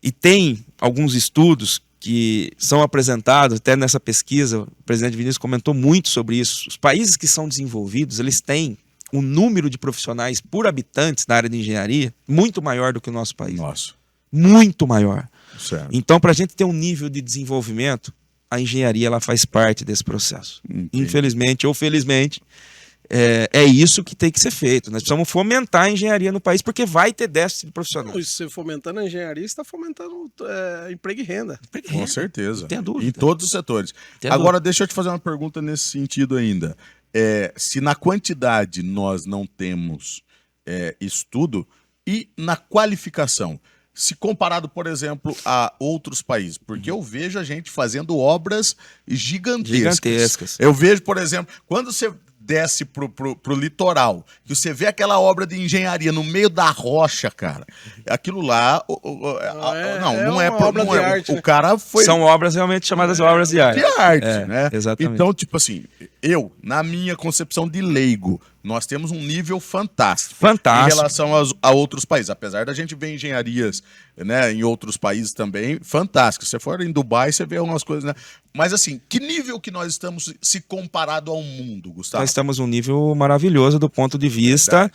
E tem alguns estudos que são apresentados, até nessa pesquisa, o presidente Vinícius comentou muito sobre isso. Os países que são desenvolvidos, eles têm um número de profissionais por habitantes na área de engenharia muito maior do que o nosso país. Nossa. Muito maior. Certo. Então, para a gente ter um nível de desenvolvimento, a engenharia ela faz parte desse processo. Entendi. Infelizmente ou felizmente, é isso que tem que ser feito. Nós precisamos fomentar a engenharia no país, porque vai ter déficit de profissionais. Não, e se você fomentando a engenharia, você está fomentando emprego e renda. Com certeza. Não tenha dúvida. Em todos os setores. Tenha Agora, deixa eu te fazer uma pergunta nesse sentido ainda. Se na quantidade nós não temos estudo e na qualificação, se comparado, por exemplo, a outros países, porque eu vejo a gente fazendo obras gigantescas. Eu vejo, por exemplo, quando você desce pro litoral, que você vê aquela obra de engenharia no meio da rocha, cara, aquilo lá, não é uma obra de arte, o né? cara foi São obras realmente chamadas obras de arte. de arte, né? Exatamente. Então, tipo assim, na minha concepção de leigo, nós temos um nível fantástico. Fantástico. Em relação a outros países. Apesar da gente ver engenharias, né, em outros países também, fantástico. Se você for em Dubai, você vê algumas coisas, né? Mas assim, que nível que nós estamos se comparado ao mundo, Gustavo? Nós estamos num nível maravilhoso do ponto de vista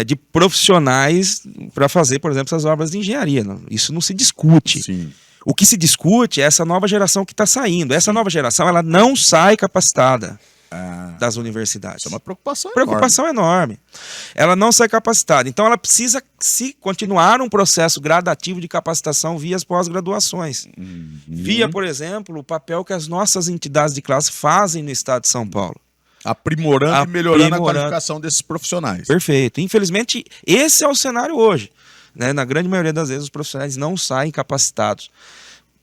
de profissionais para fazer, por exemplo, essas obras de engenharia. Isso não se discute. Sim. O que se discute é essa nova geração que está saindo. Essa nova geração ela não sai capacitada das universidades. Isso é uma preocupação Preocupação enorme. Ela não sai capacitada. Então ela precisa se continuar um processo gradativo de capacitação via as pós-graduações. Via, por exemplo, o papel que as nossas entidades de classe fazem no estado de São Paulo. Aprimorando e melhorando a Aprimorando. qualificação desses profissionais. Perfeito. Infelizmente, esse é o cenário hoje. Né? Na grande maioria das vezes, os profissionais não saem capacitados.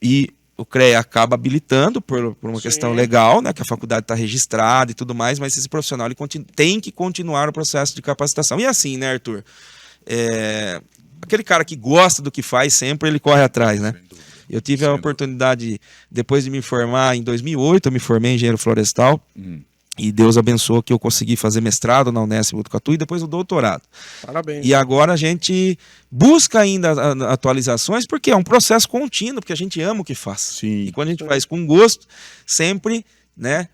E o CREA acaba habilitando por uma questão legal, né? Que a faculdade está registrada e tudo mais, mas esse profissional ele tem que continuar o processo de capacitação. E assim, né, Arthur? Aquele cara que gosta do que faz, sempre ele corre atrás, né? Eu tive a oportunidade, depois de me formar em 2008, eu me formei em engenheiro florestal. E Deus abençoou que eu consegui fazer mestrado na Unesp Botucatu e depois o doutorado. Parabéns. E agora a gente busca ainda atualizações, porque é um processo contínuo, porque a gente ama o que faz. Sim. E quando a gente faz com gosto, sempre, né,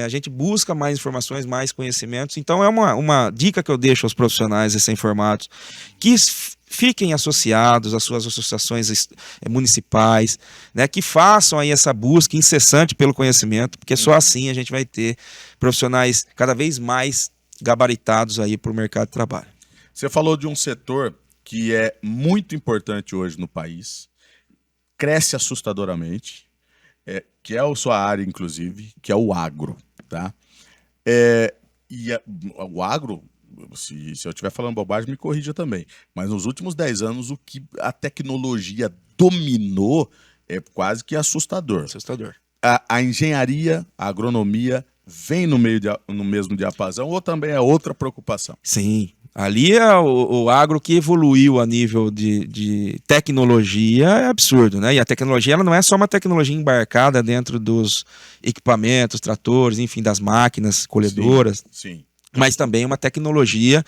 a gente busca mais informações, mais conhecimentos. Então é uma dica que eu deixo aos profissionais recém-formados, que fiquem associados às suas associações municipais, né, que façam aí essa busca incessante pelo conhecimento, porque só assim a gente vai ter profissionais cada vez mais gabaritados aí para o mercado de trabalho. Você falou de um setor que é muito importante hoje no país, cresce assustadoramente, que é a sua área, inclusive, que é o agro, tá? O agro, se eu estiver falando bobagem, me corrija também, mas nos últimos 10 anos, o que a tecnologia dominou é quase que assustador. Assustador. A engenharia, a agronomia vem no mesmo diapasão ou também é outra preocupação? Sim. Ali é o agro que evoluiu a nível de tecnologia é absurdo, né? E a tecnologia ela não é só uma tecnologia embarcada dentro dos equipamentos, tratores, enfim, das máquinas colhedoras, Sim. mas também uma tecnologia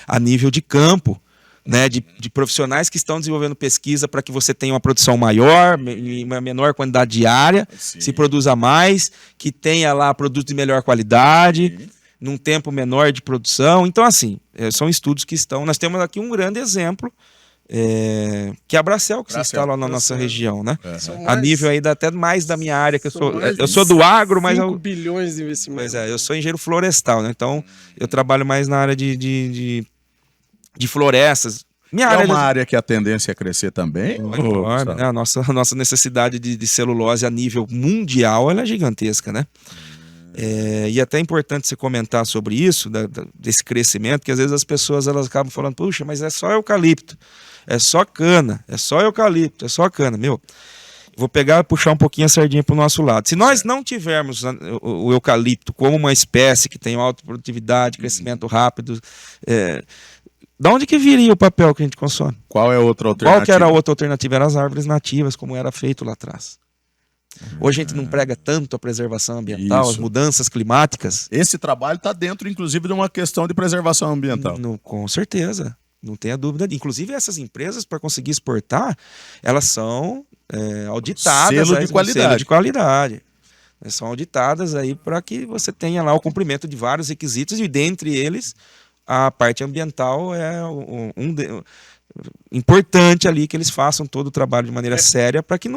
a nível de campo, né? De profissionais que estão desenvolvendo pesquisa para que você tenha uma produção maior, uma menor quantidade de área, Sim. se produza mais, que tenha lá produto de melhor qualidade. Sim. Num tempo menor de produção. Então, assim, são estudos que estão... Nós temos aqui um grande exemplo, que é a Bracel, que se instala na nossa região, né? São A nível aí até mais da minha área, que são mais eu sou do agro, mas 5 bilhões de investimentos. Pois eu sou engenheiro florestal, né? Então, eu trabalho mais na área de florestas. Minha É área uma área que a tendência é crescer também? enorme, né? A nossa necessidade de celulose a nível mundial ela é gigantesca, né? E até é importante você comentar sobre isso, desse crescimento, que às vezes as pessoas elas acabam falando, puxa, mas é só eucalipto, é só cana, é só eucalipto, é só cana. Meu, vou pegar e puxar um pouquinho a sardinha para o nosso lado. Se nós não tivermos o eucalipto como uma espécie que tem alta produtividade, crescimento rápido, da onde que viria o papel que a gente consome? Qual é a outra alternativa? Qual que era a outra alternativa? Eram as árvores nativas, como era feito lá atrás. Hoje a gente não prega tanto a preservação ambiental, Isso. as mudanças climáticas. Esse trabalho está dentro, inclusive, de uma questão de preservação ambiental. Com certeza, não tenha dúvida. Inclusive essas empresas, para conseguir exportar, elas são auditadas. Selo de no qualidade. Selo de qualidade. Elas são auditadas aí para que você tenha lá o cumprimento de vários requisitos e dentre eles a parte ambiental é importante ali que eles façam todo o trabalho de maneira séria para que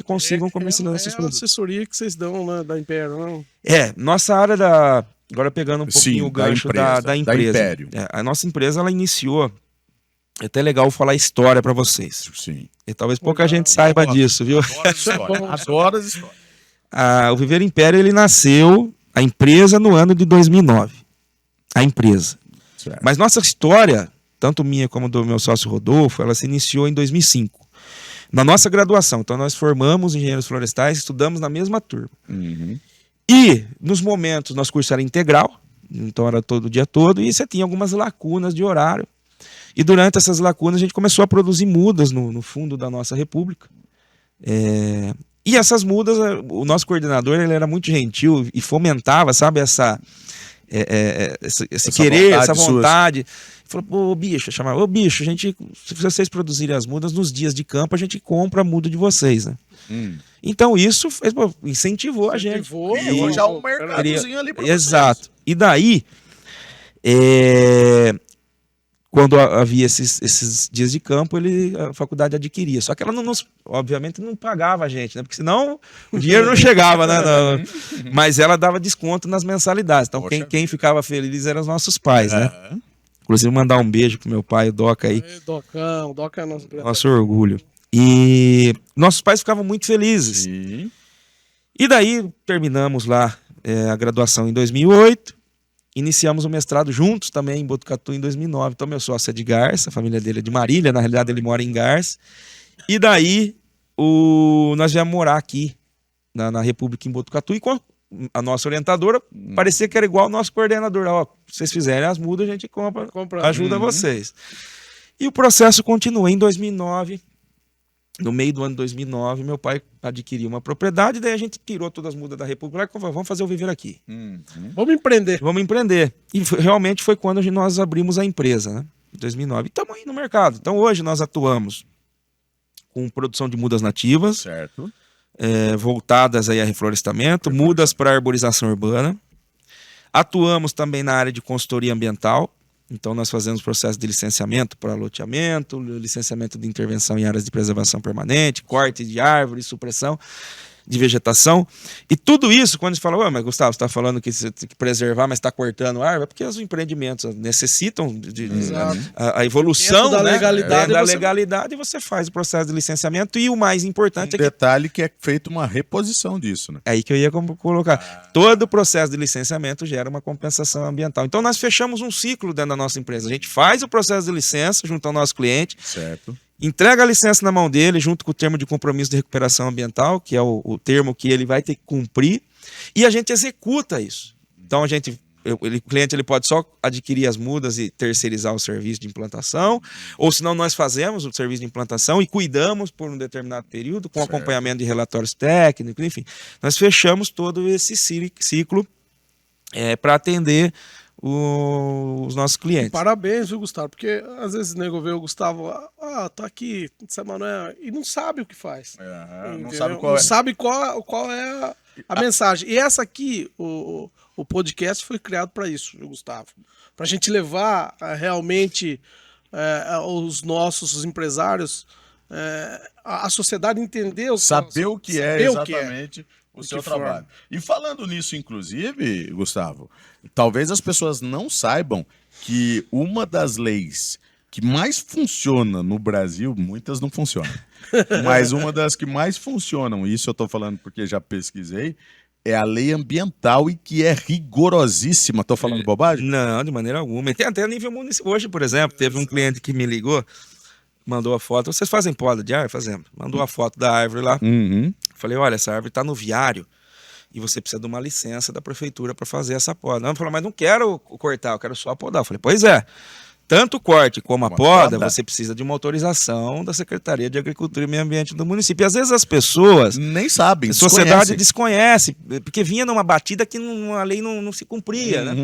consigam comercializar esses a produtos. assessoria que vocês dão, né, da Império, não? Nossa área agora pegando um pouquinho o gancho da empresa. Império. A nossa empresa ela iniciou, é até legal falar a história para vocês. Sim. E talvez pouca gente saiba disso, viu? Adoro as histórias. O Viver Império ele nasceu, a empresa no ano de 2009. A empresa. Certo. Mas nossa história, tanto minha como do meu sócio Rodolfo, ela se iniciou em 2005. Na nossa graduação. Então nós formamos engenheiros florestais, estudamos na mesma turma. Uhum. E nos momentos, nosso curso era integral, então era todo o dia todo, e você tinha algumas lacunas de horário. E durante essas lacunas a gente começou a produzir mudas no fundo da nossa república. E essas mudas, o nosso coordenador ele era muito gentil e fomentava, sabe, esse querer, essa vontade. Falou, pô, bicho, chamava, ô bicho, se vocês produzirem as mudas nos dias de campo, a gente compra a muda de vocês, né? Então isso incentivou a gente. Criou já um mercadozinho ali para vocês. Exato. E daí, quando havia esses dias de campo, a faculdade adquiria. Só que ela obviamente não pagava a gente, né? Porque senão o dinheiro não chegava, né? Mas ela dava desconto nas mensalidades. Então quem ficava feliz eram os nossos pais, né? Inclusive mandar um beijo pro meu pai, o Doca aí. Doca é nosso orgulho. E nossos pais ficavam muito felizes. Sim. E daí terminamos lá a graduação em 2008. Iniciamos o mestrado juntos também em Botucatu em 2009. Então meu sócio é de Garça, a família dele é de Marília, na realidade ele mora em Garça. E daí nós viemos morar aqui na República em Botucatu e com a nossa orientadora parecia que era igual ao nosso coordenador. Ó, se vocês fizerem as mudas, a gente compra ajuda vocês. E o processo continua. Em 2009, no meio do ano de 2009, meu pai adquiriu uma propriedade, daí a gente tirou todas as mudas da República e falou, vamos fazer o Viver aqui. Vamos empreender. Vamos empreender. E realmente foi quando nós abrimos a empresa, né? Em 2009. E estamos aí no mercado. Então hoje nós atuamos com produção de mudas nativas, Certo. voltadas aí a reflorestamento, mudas para arborização urbana. Atuamos também na área de consultoria ambiental. Então nós fazemos processo de licenciamento para loteamento, licenciamento de intervenção em áreas de preservação permanente, corte de árvores, supressão de vegetação. E tudo isso, quando você fala, mas Gustavo, você está falando que você tem que preservar, mas está cortando árvore, é porque os empreendimentos necessitam a evolução da legalidade, da legalidade, e você faz o processo de licenciamento. E o mais importante detalhe que é feito uma reposição disso, né? É aí que eu ia colocar. Todo o processo de licenciamento gera uma compensação ambiental. Então nós fechamos um ciclo dentro da nossa empresa. A gente faz o processo de licença junto ao nosso cliente. Certo. entrega a licença na mão dele, junto com o termo de compromisso de recuperação ambiental, que é o termo que ele vai ter que cumprir, e a gente executa isso. Então, o cliente ele pode só adquirir as mudas e terceirizar o serviço de implantação, ou senão nós fazemos o serviço de implantação e cuidamos por um determinado período, com acompanhamento de relatórios técnicos, enfim. Nós fechamos todo esse ciclo para atender os nossos clientes. Parabéns, viu, Gustavo? Porque às vezes o nego vê o Gustavo, tá aqui, Manuel, e não sabe o que faz. Não sabe qual Não é. sabe qual é a mensagem. E essa aqui, o podcast foi criado para isso, viu, Gustavo? Para a gente levar realmente os nossos empresários, a sociedade entender Saber o que é saber o que é. exatamente o seu que forma. trabalho. E falando nisso, inclusive, Gustavo, talvez as pessoas não saibam que uma das leis que mais funciona no Brasil, muitas não funcionam, mas uma das que mais funcionam, isso eu estou falando porque já pesquisei, é a lei ambiental e que é rigorosíssima. Estou falando bobagem? Não, de maneira alguma. E tem até a nível municipal. Hoje, por exemplo, teve um cliente que me ligou, mandou a foto. Vocês fazem poda de árvore? Fazemos. Mandou a foto da árvore lá. Uhum. Falei, olha, essa árvore está no viário e você precisa de uma licença da prefeitura para fazer essa poda. Não, falou, mas não quero cortar, eu quero só podar. Eu falei, pois é. Tanto o corte como a poda, você precisa de uma autorização da Secretaria de Agricultura e Meio Ambiente do município. E às vezes as pessoas, nem sabem, a sociedade desconhece, porque vinha numa batida que a lei não se cumpria, né?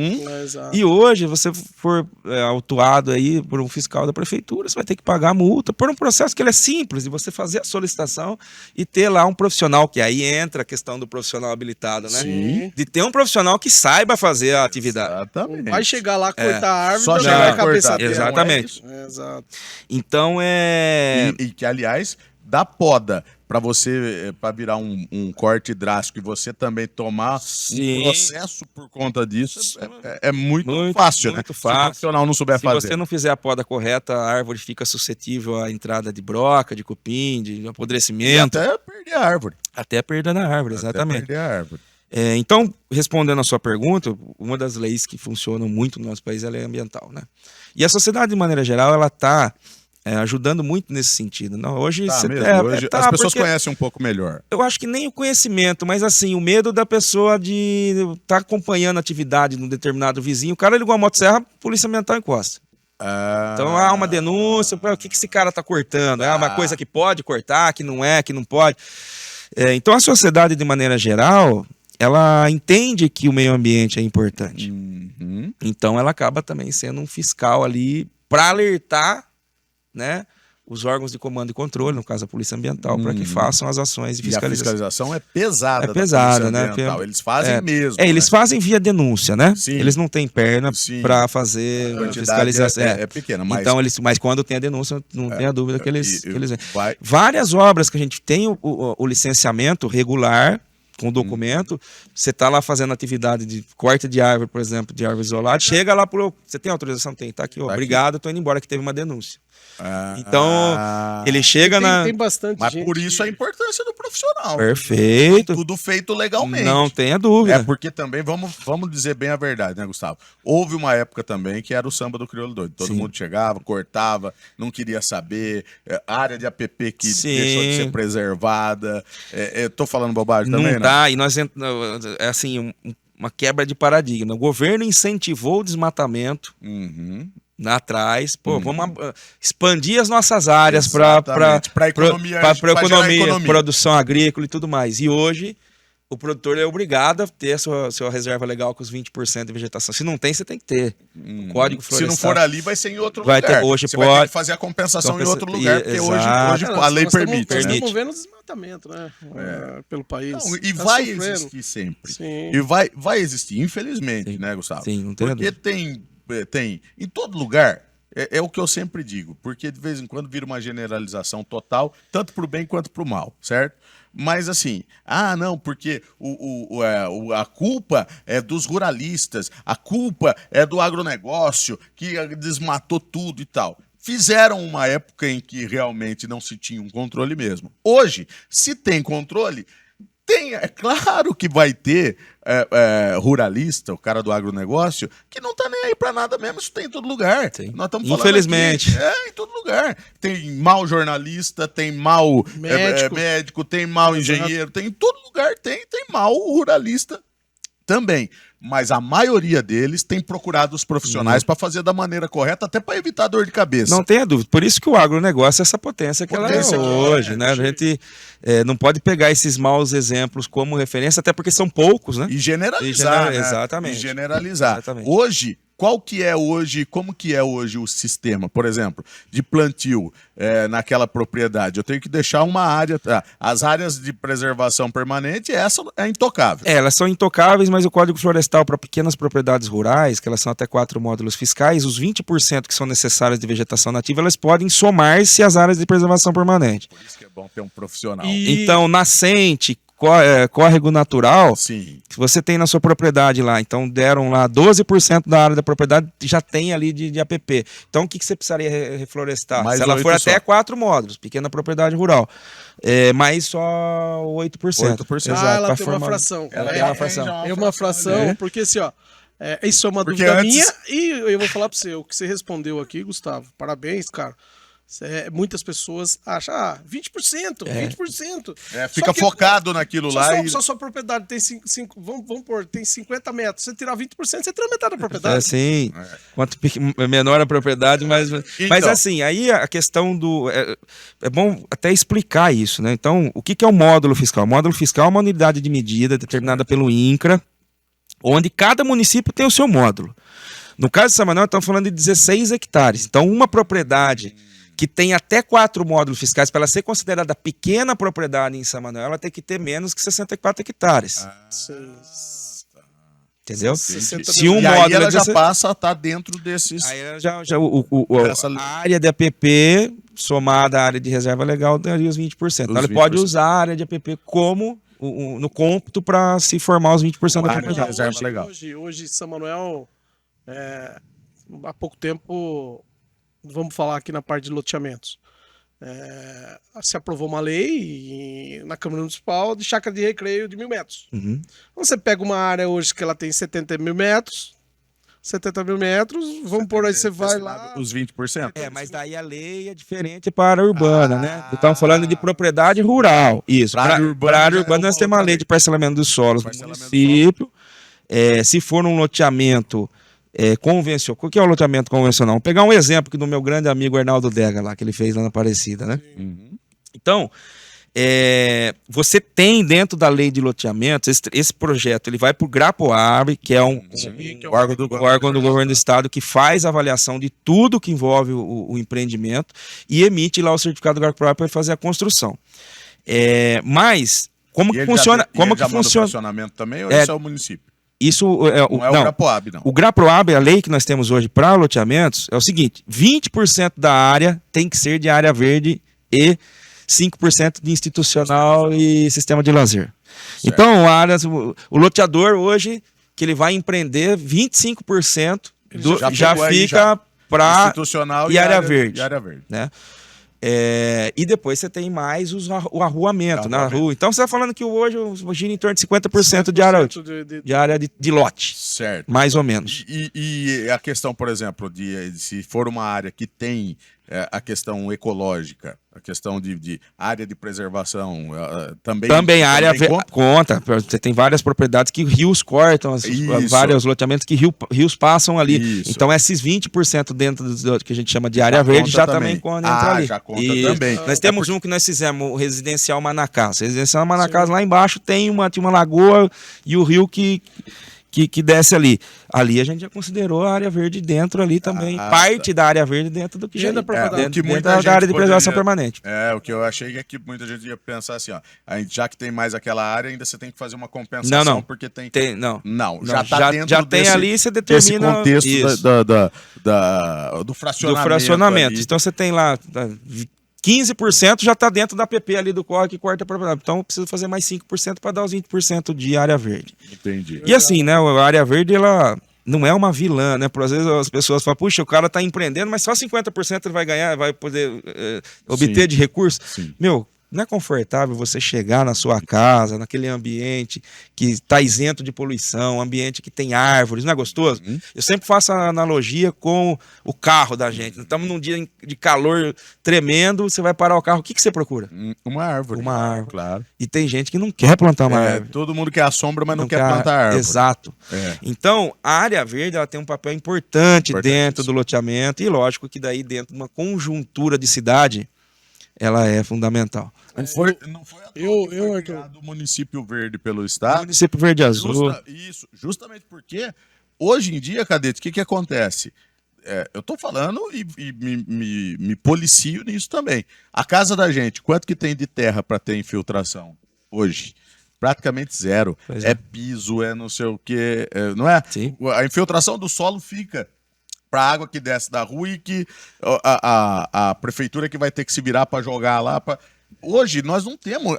E hoje, você for autuado aí por um fiscal da prefeitura, você vai ter que pagar a multa por um processo que ele é simples, de você fazer a solicitação e ter lá um profissional, que aí entra a questão do profissional habilitado, né? Sim. De ter um profissional que saiba fazer a atividade. Exatamente. Vai chegar lá, cortar a árvore, só jogar chegar a cabeça dele. Exatamente. Exato. Então E que, aliás, da poda para você, para virar um corte drástico e você também tomar um processo por conta disso, é muito fácil, muito né? fácil. Se o profissional não souber fazer. Se você não fizer a poda correta, a árvore fica suscetível à entrada de broca, de cupim, de apodrecimento. E até perder a árvore. Até a perda da árvore, exatamente. Até perder a árvore. Então, respondendo a sua pergunta, uma das leis que funcionam muito no nosso país é a lei ambiental, né? E a sociedade, de maneira geral, ela está ajudando muito nesse sentido. Não, hoje hoje as pessoas conhecem um pouco melhor. Eu acho que nem o conhecimento, mas assim, o medo da pessoa de estar acompanhando a atividade de um determinado vizinho. O cara ligou a motosserra, a polícia ambiental encosta. Então há uma denúncia, o que esse cara está cortando? É uma coisa que pode cortar, que não pode. Então a sociedade, de maneira geral, ela entende que o meio ambiente é importante. Então ela acaba também sendo um fiscal ali para alertar, né, os órgãos de comando e controle, no caso a Polícia Ambiental, para que façam as ações de fiscalização. E a fiscalização é pesada. É pesada, né? Eles fazem mesmo. Eles fazem via denúncia, né? Sim. Eles não têm perna para fazer a fiscalização. É pequena, mas... Então, mas quando tem a denúncia, não tem a dúvida que eles vêm. Várias obras que a gente tem o licenciamento regular, com documento, você está lá fazendo atividade de corte de árvore, por exemplo, de árvore isolada, chega lá você tem autorização? Tem, tá aqui, obrigado, tô indo embora, que teve uma denúncia. Então, ele chega Tem bastante Mas gente. por isso a importância do profissional. Perfeito. Tudo feito legalmente. Não tenha dúvida. Porque também, vamos dizer bem a verdade, né, Gustavo? Houve uma época também que era o samba do crioulo doido. Todo mundo chegava, cortava, não queria saber. Área de APP que deixou de ser preservada. Tô falando bobagem também, não tá, e nós é assim, uma quebra de paradigma. O governo incentivou o desmatamento lá atrás. Vamos expandir as nossas áreas para economia, produção agrícola e tudo mais. E hoje o produtor é obrigado a ter a sua reserva legal com os 20% de vegetação. Se não tem, você tem que ter. O Código Florestal. Se não for ali, vai ser em outro lugar. Você vai ter que fazer a compensação em outro lugar, porque hoje a lei permite. Nós estamos vendo desmatamento, né? Pelo país. Não, e vai existir sempre. Sim. E vai existir, infelizmente, né, Gustavo? Sim, não tem porque tem em todo lugar. É o que eu sempre digo, porque de vez em quando vira uma generalização total, tanto para o bem quanto para o mal, certo? Mas assim, não, porque a culpa é dos ruralistas, a culpa é do agronegócio que desmatou tudo e tal. Fizeram uma época em que realmente não se tinha um controle mesmo. Hoje, se tem controle, É claro que vai ter ruralista, o cara do agronegócio, que não tá nem aí pra nada mesmo, isso tem em todo lugar. Tem. Nós estamos falando Infelizmente. aqui, em todo lugar. Tem mau jornalista, tem mau médico, tem mau engenheiro, tem em todo lugar, tem mau ruralista também. Mas a maioria deles tem procurado os profissionais para fazer da maneira correta, até para evitar dor de cabeça. Não tenha dúvida. Por isso que o agronegócio é essa potência que ela é Potência que hoje, né? A gente não pode pegar esses maus exemplos como referência, até porque são poucos, né? E generalizar, né? Exatamente. E generalizar. Exatamente. Hoje, como que é hoje o sistema, por exemplo, de plantio naquela propriedade? Eu tenho que deixar uma área, as áreas de preservação permanente, essa é intocável. Elas são intocáveis, mas o Código Florestal para pequenas propriedades rurais, que elas são até 4 módulos fiscais, os 20% que são necessários de vegetação nativa, elas podem somar-se às áreas de preservação permanente. Por isso que é bom ter um profissional. Então, nascente, córrego natural, Sim. que você tem na sua propriedade lá, então deram lá 12% da área da propriedade, já tem ali de APP. Então o que você precisaria reflorestar? Mais Se ela 8 for até só. 4 módulos, pequena propriedade rural, mais só 8%. 8%. Ah, ela pra tem uma formar- fração. Ela tem uma fração. É uma fração, porque assim, ó. Isso é uma Porque dúvida antes- minha e eu vou falar pra você, o que você respondeu aqui, Gustavo, parabéns, cara. Muitas pessoas acham, 20%, 20%. Fica Só que- focado naquilo lá e... Só sua propriedade tem vamos pôr, tem 50 metros. Você tirar 20%, você tira metade da propriedade. Assim, quanto menor a propriedade, mas assim, aí a questão do... É bom até explicar isso, né? Então, o que é o módulo fiscal? O módulo fiscal é uma unidade de medida determinada pelo INCRA, onde cada município tem o seu módulo. No caso de São Manuel, estamos falando de 16 hectares. Então, uma propriedade que tem até 4 módulos fiscais, para ela ser considerada pequena propriedade em São Manuel, ela tem que ter menos que 64 hectares. Entendeu? 60 Se um E aí módulo ela é já 16, passa a estar dentro desses... aí ela já Essa- a área de APP somada à área de reserva legal daria os 20%. Então, Os ele pode 20%. usar a área de APP como no cômputo para se formar os 20% da área de propriedade. reserva legal. Hoje São Manuel, há pouco tempo, vamos falar aqui na parte de loteamentos. Se aprovou uma lei na Câmara Municipal de chácara de recreio de 1.000 metros. Uhum. Então você pega uma área hoje que ela tem 70 mil metros, vamos por aí, você vai lá... Os 20%? Mas daí a lei é diferente para a urbana, né? Estamos falando de propriedade rural. Isso. Para a área urbana Para a área já é urbana, nós uma temos uma outra lei lei. de parcelamento dos solos do Parcelamento dos município. Se for um loteamento convencional, o que é o loteamento convencional? Vou pegar um exemplo que do meu grande amigo Arnaldo Dega, lá, que ele fez lá na Aparecida, né? Uhum. Então, você tem dentro da lei de loteamentos, esse projeto ele vai para o GRAPOAB, que é um órgão do governo do estado que faz a avaliação de tudo que envolve o empreendimento e emite lá o certificado do GRAPOAB para fazer a construção. Mas, como que funciona? Como que funciona? O fracionamento também ou isso é o município? Isso Não é o GRAPOAB, não. O GRAPOAB, a lei que nós temos hoje para loteamentos, é o seguinte: 20% da área tem que ser de área verde e 5% de institucional e sistema de lazer. Certo. Então, o loteador hoje, que ele vai empreender, 25% já pegou aí, fica para institucional e área verde. E área verde. né? E depois você tem mais o arruamento na rua. Então você está falando que hoje gira em torno de 50% de área de lote, Certo. mais ou menos. E a questão, por exemplo, de se for uma área que tem a questão ecológica, a questão de área de preservação, Também a área conta? conta. Você tem várias propriedades que rios cortam, Isso. vários loteamentos que rios passam ali. Isso. Então esses 20% dentro do que a gente chama de área Já verde conta já também. também entra ali. Já conta E também. Nós temos um que nós fizemos, o Residencial Manacás. O Residencial Manacás lá embaixo tinha uma lagoa e o rio que desce ali. Ali a gente já considerou a área verde dentro ali também. Parte da área verde dentro do que já Dentro da propriedade. o que dentro muita da gente área de preservação poderia- permanente. O que eu achei é que muita gente ia pensar assim, ó, já que tem mais aquela área, ainda você tem que fazer uma compensação, Não. porque tem... Não. Não, Já tá dentro já tem desse, ali, você desse determina contexto isso. do fracionamento. Do fracionamento. ali. Então você tem lá 15% já está dentro da APP ali do córrego que corta a propriedade. Então precisa fazer mais 5% para dar os 20% de área verde. Entendi. E assim, né, a área verde ela não é uma vilã, né? Por às vezes as pessoas falam, puxa, o cara está empreendendo, mas só 50% ele vai ganhar, vai poder obter Sim. de recurso. Sim. Meu, não é confortável você chegar na sua casa, naquele ambiente que está isento de poluição, ambiente que tem árvores, não é gostoso? Eu sempre faço a analogia com o carro da gente. Estamos num dia de calor tremendo, você vai parar o carro, o que você procura? Uma árvore. Uma árvore. Claro. E tem gente que não quer plantar uma árvore. Todo mundo quer a sombra, mas não quer plantar árvore. Exato. É. Então, a área verde ela tem um papel importante Importante dentro isso. do loteamento e lógico que daí dentro de uma conjuntura de cidade, ela é fundamental. Não foi à toa que foi Arthur. criado o município verde pelo O Estado. município Verde Azul. Justamente porque hoje em dia, Cadete, o que acontece? Eu tô falando e me policio nisso também. A casa da gente, quanto que tem de terra para ter infiltração hoje? Praticamente zero. Pois É piso, é não sei o quê, não é? Sim. A infiltração do solo fica para a água que desce da rua e que a prefeitura que vai ter que se virar para jogar lá. Hoje nós não temos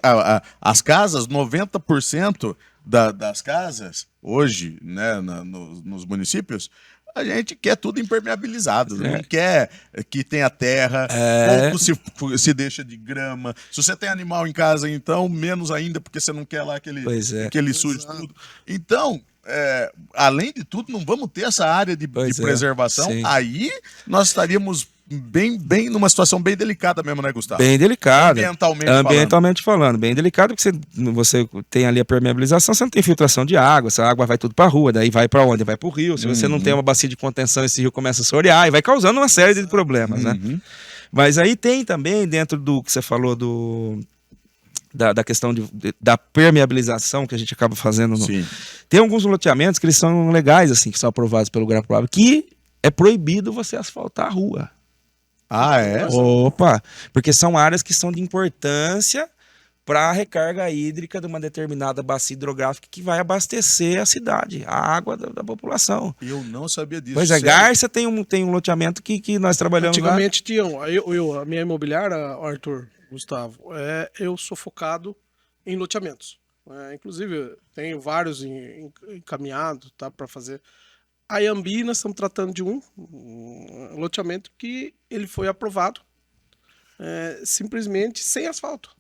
as casas, 90% das casas hoje, né, nos municípios, a gente quer tudo impermeabilizado, não quer que tenha terra, pouco se deixa de grama. Se você tem animal em casa, então, menos ainda, porque você não quer lá aquele sujo tudo. Então, além de tudo, não vamos ter essa área de preservação. Sim. Aí nós estaríamos bem numa situação bem delicada mesmo, né, Gustavo? Bem delicado. Ambientalmente falando. Bem delicado, porque você tem ali a permeabilização, você não tem filtração de água, essa água vai tudo para a rua, daí vai para onde? Vai para o rio. Se você não tem uma bacia de contenção, esse rio começa a sorear e vai causando uma série de problemas, né? Mas aí tem também, dentro do que você falou da questão da permeabilização que a gente acaba fazendo. Tem alguns loteamentos que eles são legais, assim, que são aprovados pelo GRAPROAB, que é proibido você asfaltar a rua. Ah, é? Opa! Porque são áreas que são de importância para a recarga hídrica de uma determinada bacia hidrográfica que vai abastecer a cidade, a água da população. Eu não sabia disso. Pois é, sério? Garça tem um loteamento que nós trabalhamos Antigamente tinham. A minha imobiliária, Arthur, Gustavo, eu sou focado em loteamentos. Inclusive, tenho vários encaminhados, tá, para fazer. A Iambi, nós estamos tratando de um loteamento que ele foi aprovado simplesmente sem asfalto.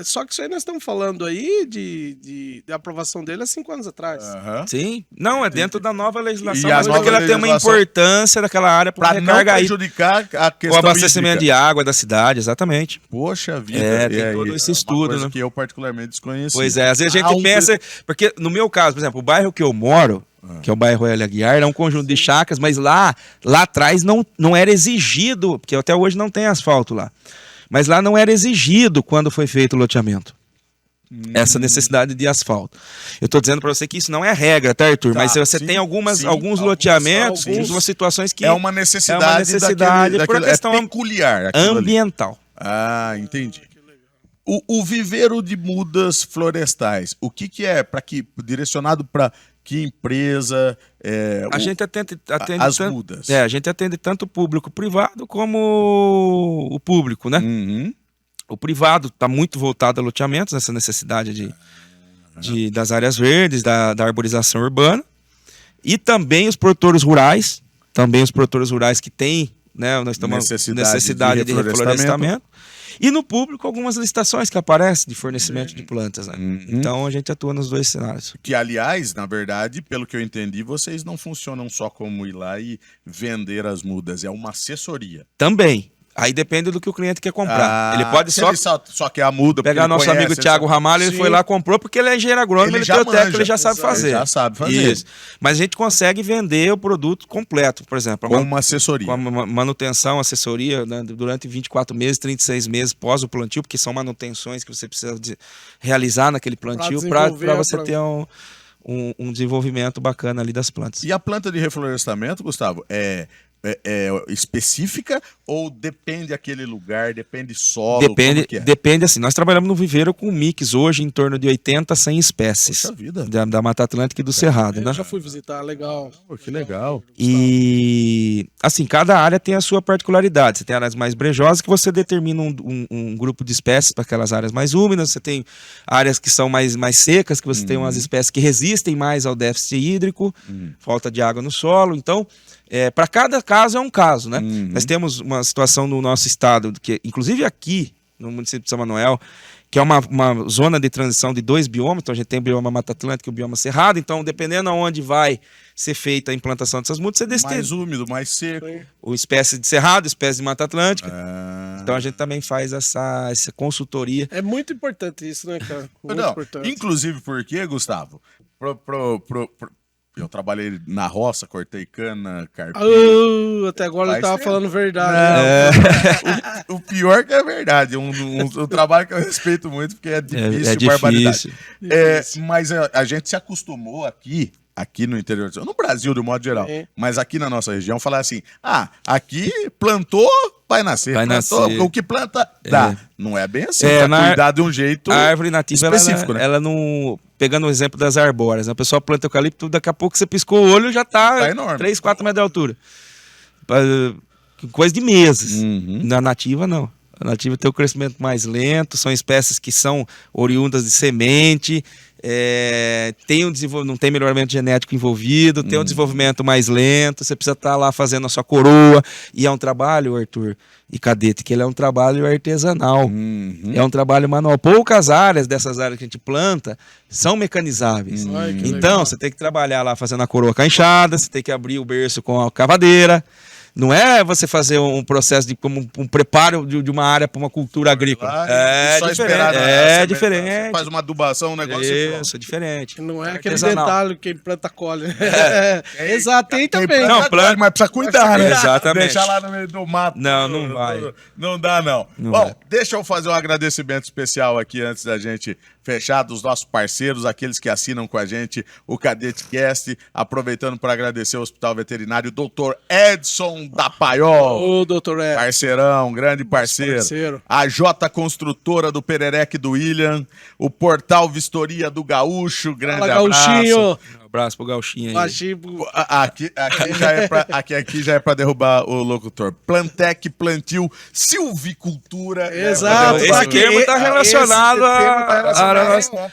Só que isso aí nós estamos falando aí de aprovação dele há 5 anos atrás. Sim, não, é dentro da nova legislação, E a mas nova porque ela tem uma legislação- importância daquela área para Para não prejudicar a o questão abastecimento de hídrica. água da cidade, exatamente. Poxa vida. Tem todo esse estudo, uma coisa né? que eu particularmente desconheci. Pois é, às vezes a gente pensa, porque no meu caso, por exemplo, o bairro que eu moro, que é o bairro Hélio Aguiar, é um conjunto de chacras, mas lá atrás não era exigido, porque até hoje não tem asfalto lá, mas lá não era exigido quando foi feito o loteamento. Essa necessidade de asfalto. Eu estou dizendo para você que isso não é regra, tá, Arthur? Tá, mas você sim, tem alguns alguns loteamentos, algumas situações que é uma necessidade, por uma questão peculiar. aquilo ali. ambiental. Ah, entendi. O viveiro de mudas florestais, o que é direcionado para que empresa? A gente atende as tanto, mudas. a gente atende tanto o público privado como o público, né? O privado está muito voltado a loteamentos, nessa necessidade das áreas verdes, da arborização urbana. E também os produtores rurais, que têm, né, nós estamos necessidade de reflorestamento. E no público, algumas licitações que aparecem de fornecimento de plantas. Né? Então a gente atua nos dois cenários. Que, aliás, na verdade, pelo que eu entendi, vocês não funcionam só como ir lá e vender as mudas, é uma assessoria. Também. Aí depende do que o cliente quer comprar. Ele pode só quer a muda. Pegar nosso amigo Thiago Ramalho, ele foi lá, comprou, porque ele é engenheiro agrônomo, ele tem o técnico, ele já sabe fazer. Ele já sabe fazer. Isso. Mas a gente consegue vender o produto completo, por exemplo. Com uma assessoria. Com a manutenção, assessoria, né, durante 24 meses, 36 meses pós o plantio, porque são manutenções que você precisa realizar naquele plantio para você ter um desenvolvimento bacana ali das plantas. E a planta de reflorestamento, Gustavo, é específica ou depende aquele lugar, depende solo? Depende assim. Nós trabalhamos no viveiro com mix hoje em torno de 80 a 100 espécies. Poxa vida. Da Mata Atlântica e do Cerrado, né? Eu já fui visitar, legal. Pô, que legal. E assim, cada área tem a sua particularidade. Você tem áreas mais brejosas que você determina um grupo de espécies para aquelas áreas mais úmidas. Você tem áreas que são mais secas, que você tem umas espécies que resistem mais ao déficit hídrico, falta de água no solo. Então, para cada caso é um caso, né? Nós temos uma situação no nosso estado, que inclusive aqui no município de São Manuel, que é uma zona de transição de 2 biomas. Então a gente tem o bioma Mata Atlântica e o bioma Cerrado. Então, dependendo aonde vai ser feita a implantação dessas mudas, você decide Mais úmido, mais seco. o espécie de Cerrado, espécie de Mata Atlântica. Ah. Então a gente também faz essa consultoria. É muito importante isso, né, cara? Muito Não, importante. inclusive porque, Gustavo, eu trabalhei na roça, cortei cana, carpinho. Até agora ele Faz tava tempo. falando verdade. O pior que é verdade, um trabalho que eu respeito muito, porque é difícil, É barbaridade. difícil. Mas a gente se acostumou aqui no interior, no Brasil, de modo geral, É. mas aqui na nossa região, falar assim, aqui plantou, vai nascer. Vai Plantou, nascer. o que planta, dá. Não é bem assim, É, tá cuidar de um jeito A árvore nativa, específico, né? ela não... Pegando o exemplo das arbóreas, né? O pessoal planta eucalipto, daqui a pouco você piscou o olho, já Tá tá enorme. 3, 4 metros de altura. Coisa de meses. Uhum. Na nativa, não. A nativa tem o crescimento mais lento, são espécies que são oriundas de semente, não tem melhoramento genético envolvido, tem um desenvolvimento mais lento, você precisa estar lá fazendo a sua coroa. E é um trabalho, Arthur e Cadete, que ele é um trabalho artesanal. Uhum. É um trabalho manual. Poucas áreas dessas áreas que a gente planta são mecanizáveis. Ai, que Então, legal. você tem que trabalhar lá fazendo a coroa canchada, você tem que abrir o berço com a cavadeira. Não é você fazer um processo de como um preparo de uma área para uma cultura agrícola. Lá, É só diferente. esperar, É você diferente. faz uma adubação, um negócio e pronto. Isso, é diferente. Não é aquele Artesanal. detalhe que planta colhe. Exato, tem também. Não, planta- mas precisa cuidar, né? Exatamente. Deixar lá no meio do mato. Não vai. Não dá, não. Não Bom, vai. deixa eu fazer um agradecimento especial aqui antes da gente fechar, dos nossos parceiros, aqueles que assinam com a gente o Cadete Cast, aproveitando para agradecer ao Hospital Veterinário Dr. Edson da Paiol. Ô, doutor Parceirão, grande parceiro. parceiro. A J Construtora do Perereque do William. O Portal Vistoria do Gaúcho. Grande Fala, abraço. Gauchinho. Um abraço pro Gauchinho aí. Baixinho. Aqui já é pra derrubar o locutor. Plantec, plantio, silvicultura. Exato. Esse Tá termo está relacionado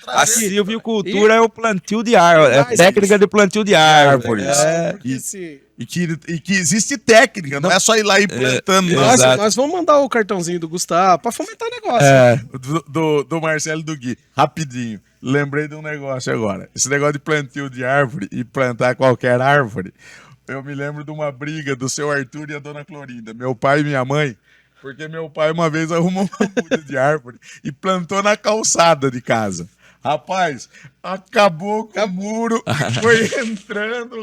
a Sim. silvicultura, é o plantio de árvore. É a técnica de plantio de árvores. Porque se- E que existe técnica, não é só ir lá e plantando. não. Exato. Nós vamos mandar o cartãozinho do Gustavo pra fomentar o negócio. Do Marcelo e do Gui. Rapidinho. Lembrei de um negócio agora. Esse negócio de plantio de árvore e plantar qualquer árvore. Eu me lembro de uma briga do seu Arthur e a dona Clorinda, meu pai e minha mãe, porque meu pai uma vez arrumou uma muda de árvore e plantou na calçada de casa. Rapaz, acabou com o muro, foi entrando.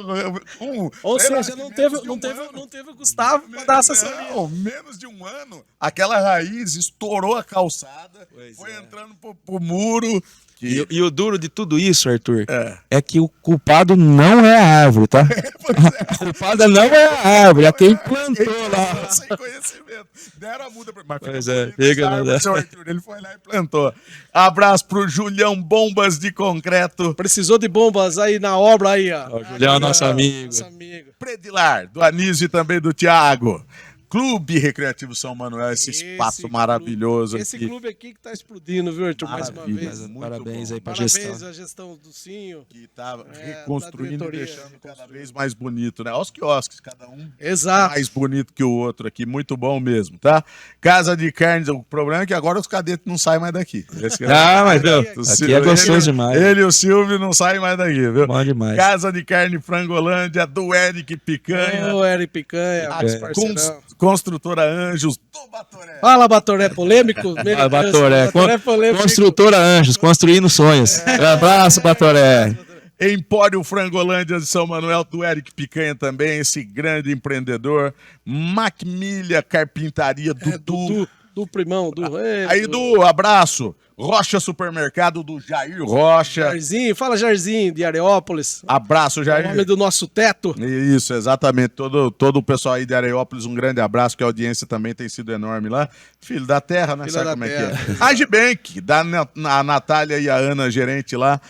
Ou sei lá, seja, não menos teve, de não, um teve, ano. não teve o Gustavo pra dar assessoria. Não, menos de um ano, aquela raiz estourou a calçada, foi entrando pro muro. E o duro de tudo isso, Arthur, é que o culpado não é a árvore, tá? A culpada não é a árvore, é quem plantou lá. Sem conhecimento. Deram a muda pra mas Pois fica é, bonita fica, essa árvore, né? seu Arthur. Ele foi lá e plantou. Abraço pro Julião Bombas de Concreto. Precisou de bombas aí na obra aí, ó. O Julião é nosso amigo. Nosso amigo. Predilar, do Anísio e também do Thiago. Clube Recreativo São Manuel, esse espaço clube- maravilhoso Esse aqui. clube aqui que tá explodindo, viu, Arthur? Mais uma Maravilha. vez. Muito Parabéns bom. aí pra Parabéns gestão. à gestão do Cinho. Que tá da reconstruindo e diretoria, deixando cada vez mais bonito, né? Olha os quiosques, cada um Exato. mais bonito que o outro aqui, muito bom mesmo, tá? Casa de Carnes, o problema é que agora os cadetes não saem mais daqui. Esse Ah, mas viu, O aqui é gostoso demais. Ele e o Silvio não saem mais daqui, viu? Bom demais. Casa de Carne Frangolândia, do Eric Picanha, Ô, Eric Picanha, a nosso parceirão. Construtora Anjos, do Batoré. Fala, Batoré polêmico. Batoré, polêmico. construtora Anjos, construindo sonhos. Um abraço, Batoré. Empório Frangolândia de São Manuel, do Eric Picanha também, esse grande empreendedor. Macmilha Carpintaria, Dudu. Do primão, do... Aí, Du, abraço. Rocha Supermercado, do Jair Rocha. Jairzinho, fala Jairzinho, de Areópolis. Abraço, O Jair. nome do nosso teto. Isso, exatamente. Todo o pessoal aí de Areópolis, um grande abraço, que a audiência também tem sido enorme lá. Filho da terra, né? Filho Sabe da como é terra. que é? Agibank, a Natália e a Ana, gerente lá,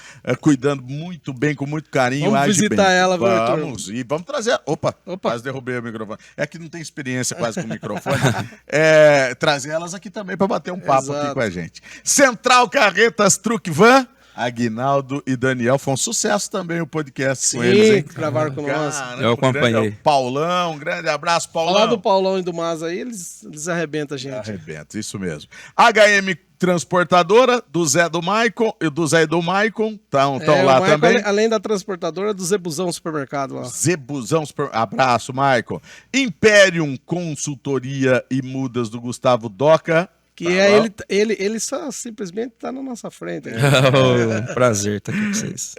cuidando muito bem, com muito carinho. Vamos Agibank. visitar ela, viu, Arthur? Vamos, e vamos trazer. Opa, Opa. quase derrubei o microfone. É que não tem experiência quase com o microfone. Trazer elas aqui também para bater um papo aqui Exato. com a gente. Central Carretas Truck Van. Aguinaldo e Daniel. Foi um sucesso também o podcast com Sim, eles, hein? gravaram com nós. Caramba, Eu acompanhei. grande Paulão, um grande abraço, Paulão. Falar do Paulão e do Mas aí, eles arrebentam a gente. Arrebenta, isso mesmo. HM Transportadora, do Zé do Maicon e do Zé e do Maicon, estão O lá Maicon, também. além da transportadora, do Zebuzão Supermercado lá. Zebuzão, abraço, Maicon. Imperium Consultoria e Mudas do Gustavo Doca. Que Tá é bom. ele só simplesmente tá na nossa frente. Prazer estar aqui com vocês.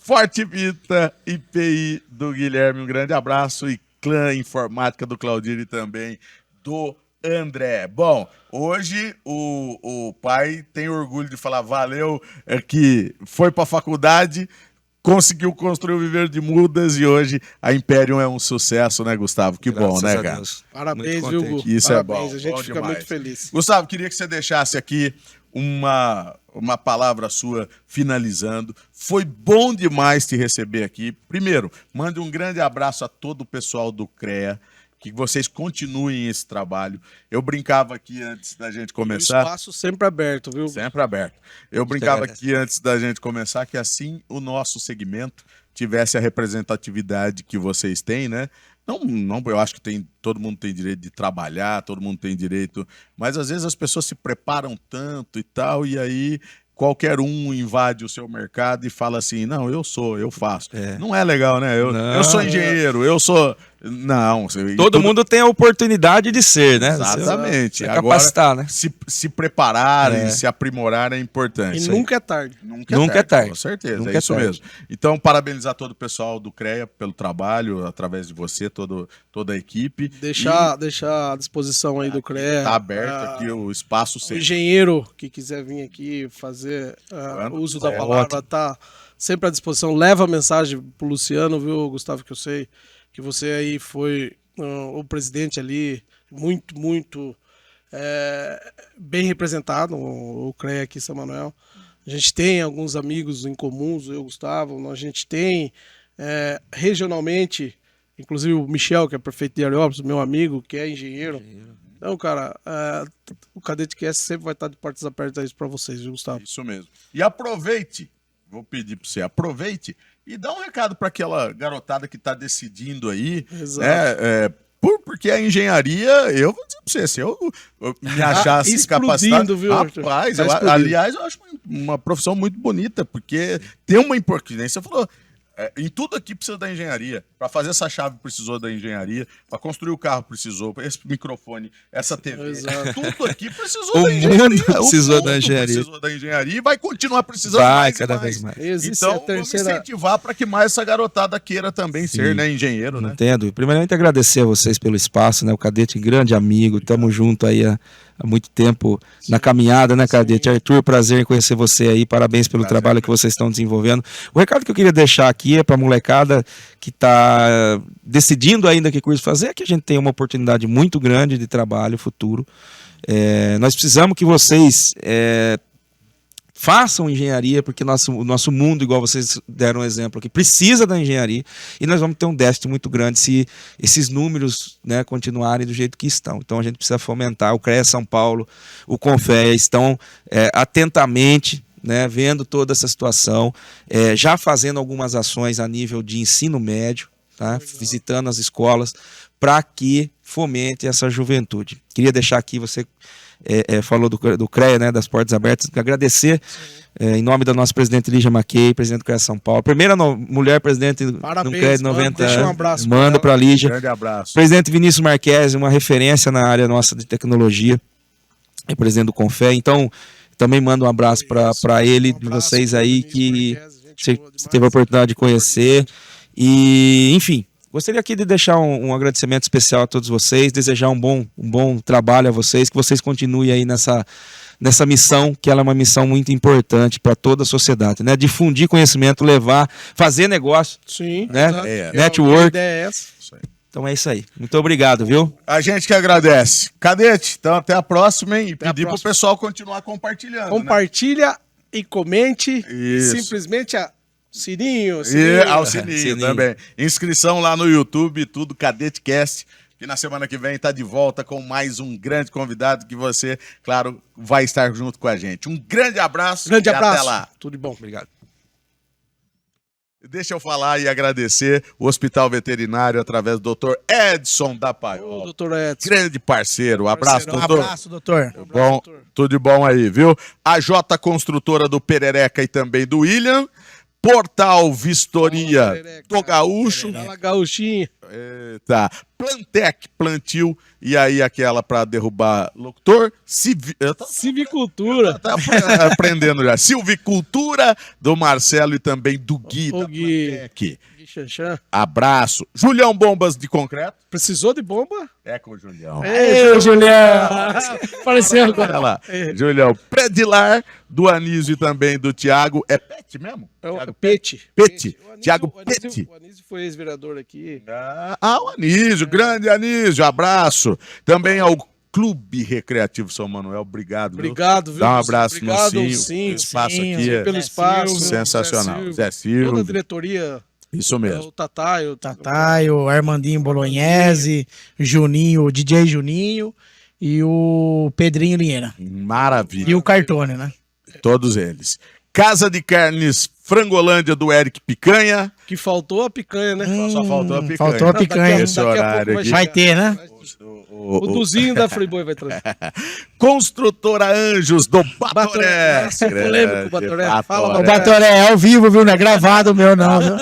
Forte Vita, IPI do Guilherme, um grande abraço. E Clã Informática do Claudir e também do André. Bom, hoje o pai tem orgulho de falar valeu, que foi para a faculdade, conseguiu construir o Viver de Mudas e hoje a Imperium é um sucesso, né, Gustavo? Que bom, Graças né, a cara? Deus. Parabéns, Muito viu, contente. Gu? Isso é Parabéns, bom, a gente bom fica demais. muito feliz. Gustavo, queria que você deixasse aqui uma palavra sua finalizando. Foi bom demais te receber aqui. Primeiro, mande um grande abraço a todo o pessoal do CREA, que vocês continuem esse trabalho. Eu brincava aqui antes da gente O começar. espaço sempre aberto, viu? Sempre aberto. Eu brincava agradeço. aqui antes da gente começar que assim o nosso segmento tivesse a representatividade que vocês têm, né? Não, eu acho que todo mundo tem direito de trabalhar, todo mundo tem direito, mas às vezes as pessoas se preparam tanto e tal, e aí qualquer um invade o seu mercado e fala assim, não, eu faço. Não é legal, né? Eu sou engenheiro, eu sou... Não. Todo mundo tem a oportunidade de ser, né? Exatamente. Você Agora, capacitar, né? se preparar e se aprimorar é importante. E nunca é tarde. Nunca é tarde. Com certeza, Nunca é é isso tarde. mesmo. Então, parabenizar todo o pessoal do CREA pelo trabalho, através de você, toda a equipe. Deixar à disposição aí do CREA. Está aberto aqui o espaço O sempre. engenheiro que quiser vir aqui fazer Quando uso da quiser. palavra, tá sempre à disposição. Leva a mensagem pro Luciano, viu, Gustavo, que eu sei que você aí foi o presidente ali, muito bem representado, o CREA aqui em São Manuel. A gente tem alguns amigos em comuns, eu e o Gustavo, a gente tem regionalmente, inclusive o Michel, que é prefeito de Areópolis, meu amigo, que é engenheiro. Então, cara, o Cadete Cast sempre vai estar de portas abertas para vocês, viu, Gustavo? Isso mesmo. E aproveite, vou pedir para você, aproveite e dá um recado para aquela garotada que está decidindo aí, Exato. né? Porque a engenharia, eu vou dizer pra você, se eu me achasse explodindo, capacitado, viu, Arthur? rapaz, Tá explodindo. aliás, eu acho uma profissão muito bonita, porque tem uma importância. Você falou, em tudo aqui precisa da engenharia. Para fazer essa chave precisou da engenharia, para construir o carro precisou, esse microfone, essa TV, Exato. tudo aqui precisou O da engenharia. mundo precisou da engenharia. Precisou da engenharia e vai continuar precisando Vai mais e cada mais. vez mais. Existe Então, a terceira... vamos incentivar para que mais essa garotada queira também Sim. ser, né, engenheiro, Não né? entendo. Primeiramente, agradecer a vocês pelo espaço, né? O Cadete, grande amigo, estamos juntos aí há muito tempo na caminhada, né, Cadete? Arthur, prazer em conhecer você aí, parabéns pelo trabalho que vocês estão desenvolvendo. O recado que eu queria deixar aqui é para a molecada que está decidindo ainda que curso fazer, é que a gente tem uma oportunidade muito grande de trabalho futuro. Nós precisamos que vocês façam engenharia, porque o nosso mundo, igual vocês deram um exemplo aqui, precisa da engenharia, e nós vamos ter um déficit muito grande se esses números, né, continuarem do jeito que estão. Então a gente precisa fomentar. O CREA São Paulo, o Confea estão atentamente, né, vendo toda essa situação, já fazendo algumas ações a nível de ensino médio, tá, visitando as escolas, para que fomente essa juventude. Queria deixar aqui, você falou do CREA, né, das portas abertas, agradecer em nome da nossa presidente Lígia Mackey, presidente do CREA São Paulo, primeira mulher presidente do CREA de 90 deixa um anos, abraço manda para a Lígia. Grande abraço. Presidente Vinícius Marques, uma referência na área nossa de tecnologia, é presidente do Confé, então também mando um abraço para ele, de vocês aí que você teve a oportunidade de conhecer. E, enfim, gostaria aqui de deixar um agradecimento especial a todos vocês, desejar um bom trabalho a vocês, que vocês continuem aí nessa missão, que ela é uma missão muito importante para toda a sociedade, né? Difundir conhecimento, levar, fazer negócio, Sim, né? exato. Network. A ideia é essa. Então é isso aí. Muito obrigado, viu? A gente que agradece. Cadete, então até a próxima, hein? E a pedir pro próxima. pessoal continuar compartilhando. Né? Compartilha e comente. Isso. E simplesmente sininho. E ao sininho Sininho. também. Inscrição lá no YouTube, tudo, Cadete Cast. que na semana que vem está de volta com mais um grande convidado que você, claro, vai estar junto com a gente. Um grande abraço Grande e abraço. até lá. Tudo de bom. Obrigado. Deixa eu falar e agradecer o Hospital Veterinário através do Dr. Edson da Ô, Paiol. doutor Edson. Grande parceiro. Abraço, Parceirão. doutor. Abraço, doutor. Bom, doutor. tudo de bom aí, viu? A J Construtora do Perereca e também do William. Portal Vistoria Perereca. do Gaúcho. Fala, Gaúchinho. Tá. Plantec, plantio. E aí aquela pra derrubar locutor. Eu tô Civicultura. aprendendo já. Silvicultura do Marcelo e também do Gui. Ô, da Gui. Plantec. Gui Xanxan. Abraço. Julião Bombas de Concreto. Precisou de bomba? É com o Julião. Ei, Julião. Apareceu agora. Olha lá. É. Julião. Predilar do Anísio e também do Tiago. É Pet mesmo? É o Thiago Pete. Pete. O Anísio- Thiago o Anísio- Pete. O Anísio foi ex-vereador aqui. O Anísio, grande Anísio, abraço. Também ao Clube Recreativo São Manuel, obrigado. viu? Obrigado, viu? Dá um abraço Obrigado, no Cinho, sim, o espaço sim, aqui sim, é pelo espaço. sensacional. Zé Toda a Silvio, diretoria, isso mesmo. o Tatá, Tatai, o Armandinho Bolognese, Juninho, o DJ Juninho e o Pedrinho Linheira. Maravilha, E o Cartone, né? todos eles. Casa de Carnes Frangolândia do Eric Picanha. que faltou a picanha, né? Só faltou a picanha. Faltou a picanha. Esse Daqui a pouco horário vai aqui. Vai ter, né? O Duzinho da Friboi vai trazer. Construtora Anjos do Batoré. Batoré. Nossa, polêmico, Batoré. Fala, O Batoré é ao vivo, viu? Não é gravado o meu, não, viu?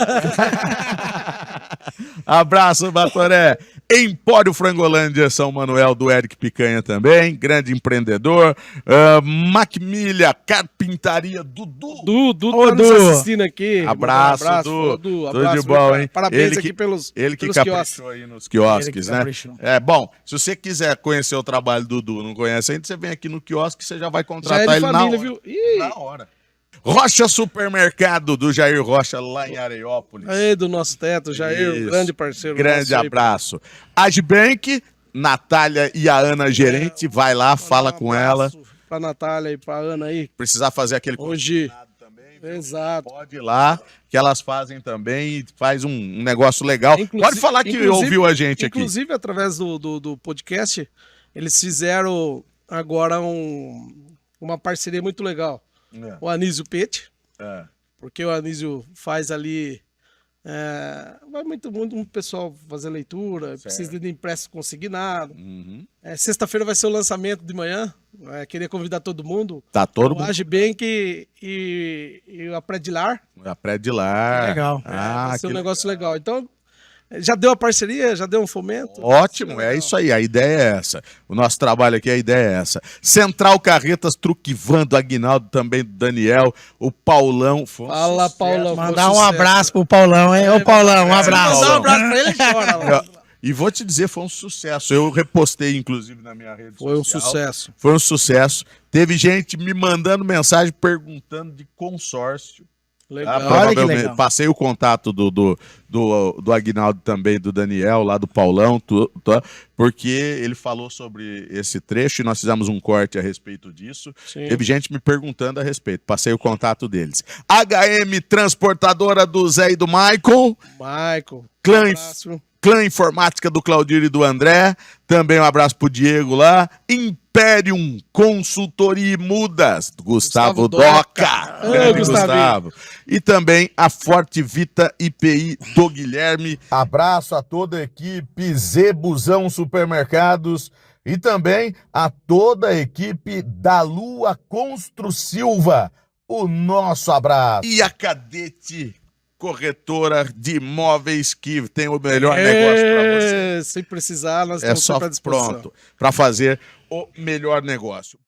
Abraço, Batoré. Empório Frangolândia, São Manuel, do Eric Picanha também, grande empreendedor. Macmilha, Carpintaria, Dudu. Dudu Ô, tá nos Du. assistindo aqui. Abraço, Manda Du. Du. Tudo Abraço, de bom, viu, hein? Parabéns Ele aqui pelos Ele que pelos caprichou quiosques. aí nos quiosques, Ele que né? caprichou. É bom, se você quiser conhecer o trabalho do Dudu, não conhece ainda, você vem aqui no quiosque, você já vai Já contratar é de ele família, na hora. viu? Ih, Na hora. Rocha Supermercado, do Jair Rocha, lá em Areópolis. aí do nosso teto, Jair, Isso. grande parceiro. Grande nosso aí. abraço. Agibank, Natália e a Ana, gerente, vai lá, fala Um com ela. abraço Pra Natália e pra Ana aí. Precisar fazer aquele Hoje. também, viu? Exato. Pode ir lá, que elas fazem também e faz um negócio legal. Pode falar que inclusive- ouviu a gente aqui. Inclusive, através do podcast, eles fizeram agora uma parceria muito legal. O Anísio Pete, É. porque o Anísio faz ali. Vai muito pessoal fazer leitura, precisa de impresso consignado. Uhum. Sexta-feira vai ser o lançamento de manhã. Queria convidar todo mundo. Tá todo O mundo. Agibank e a Predilar. A Predilar. Legal. Vai ser um que negócio legal. Então, já deu a parceria, já deu um fomento. Ótimo, é Legal. isso aí, a ideia é essa. O nosso trabalho aqui, a ideia é essa. Central Carretas, Truquivan, do Aguinaldo, também do Daniel, o Paulão. Foi um Fala, sucesso. Paulão. Mandar um abraço pro Paulão, hein? Ô, Paulão, um abraço. Mandar um abraço pra ele e chora lá. E vou te dizer, foi um sucesso. Eu repostei, inclusive, na minha rede Foi um social. sucesso. Foi um sucesso. Teve gente me mandando mensagem perguntando de consórcio. Legal. Olha que Provavelmente. legal. Passei o contato do Aguinaldo também, do Daniel, lá do Paulão, porque ele falou sobre esse trecho e nós fizemos um corte a respeito disso. Sim. Teve gente me perguntando a respeito. Passei o contato deles. HM Transportadora do Zé e do Michael. Michael. Clã, um abraço. Clã Informática do Claudir e do André. Também um abraço pro Diego lá. Imperium Consultoria e Mudas, do Gustavo Doca. Grande Gustavinho. Gustavo. E também a Forte Vita IPI do Guilherme. Abraço a toda a equipe Zebusão Supermercados e também a toda a equipe da Lua Constru Silva. O nosso abraço. E a Cadete Corretora de Imóveis, que tem o melhor negócio para você. Sem precisar, nós É estamos só sempre à disposição. pronto para fazer o melhor negócio.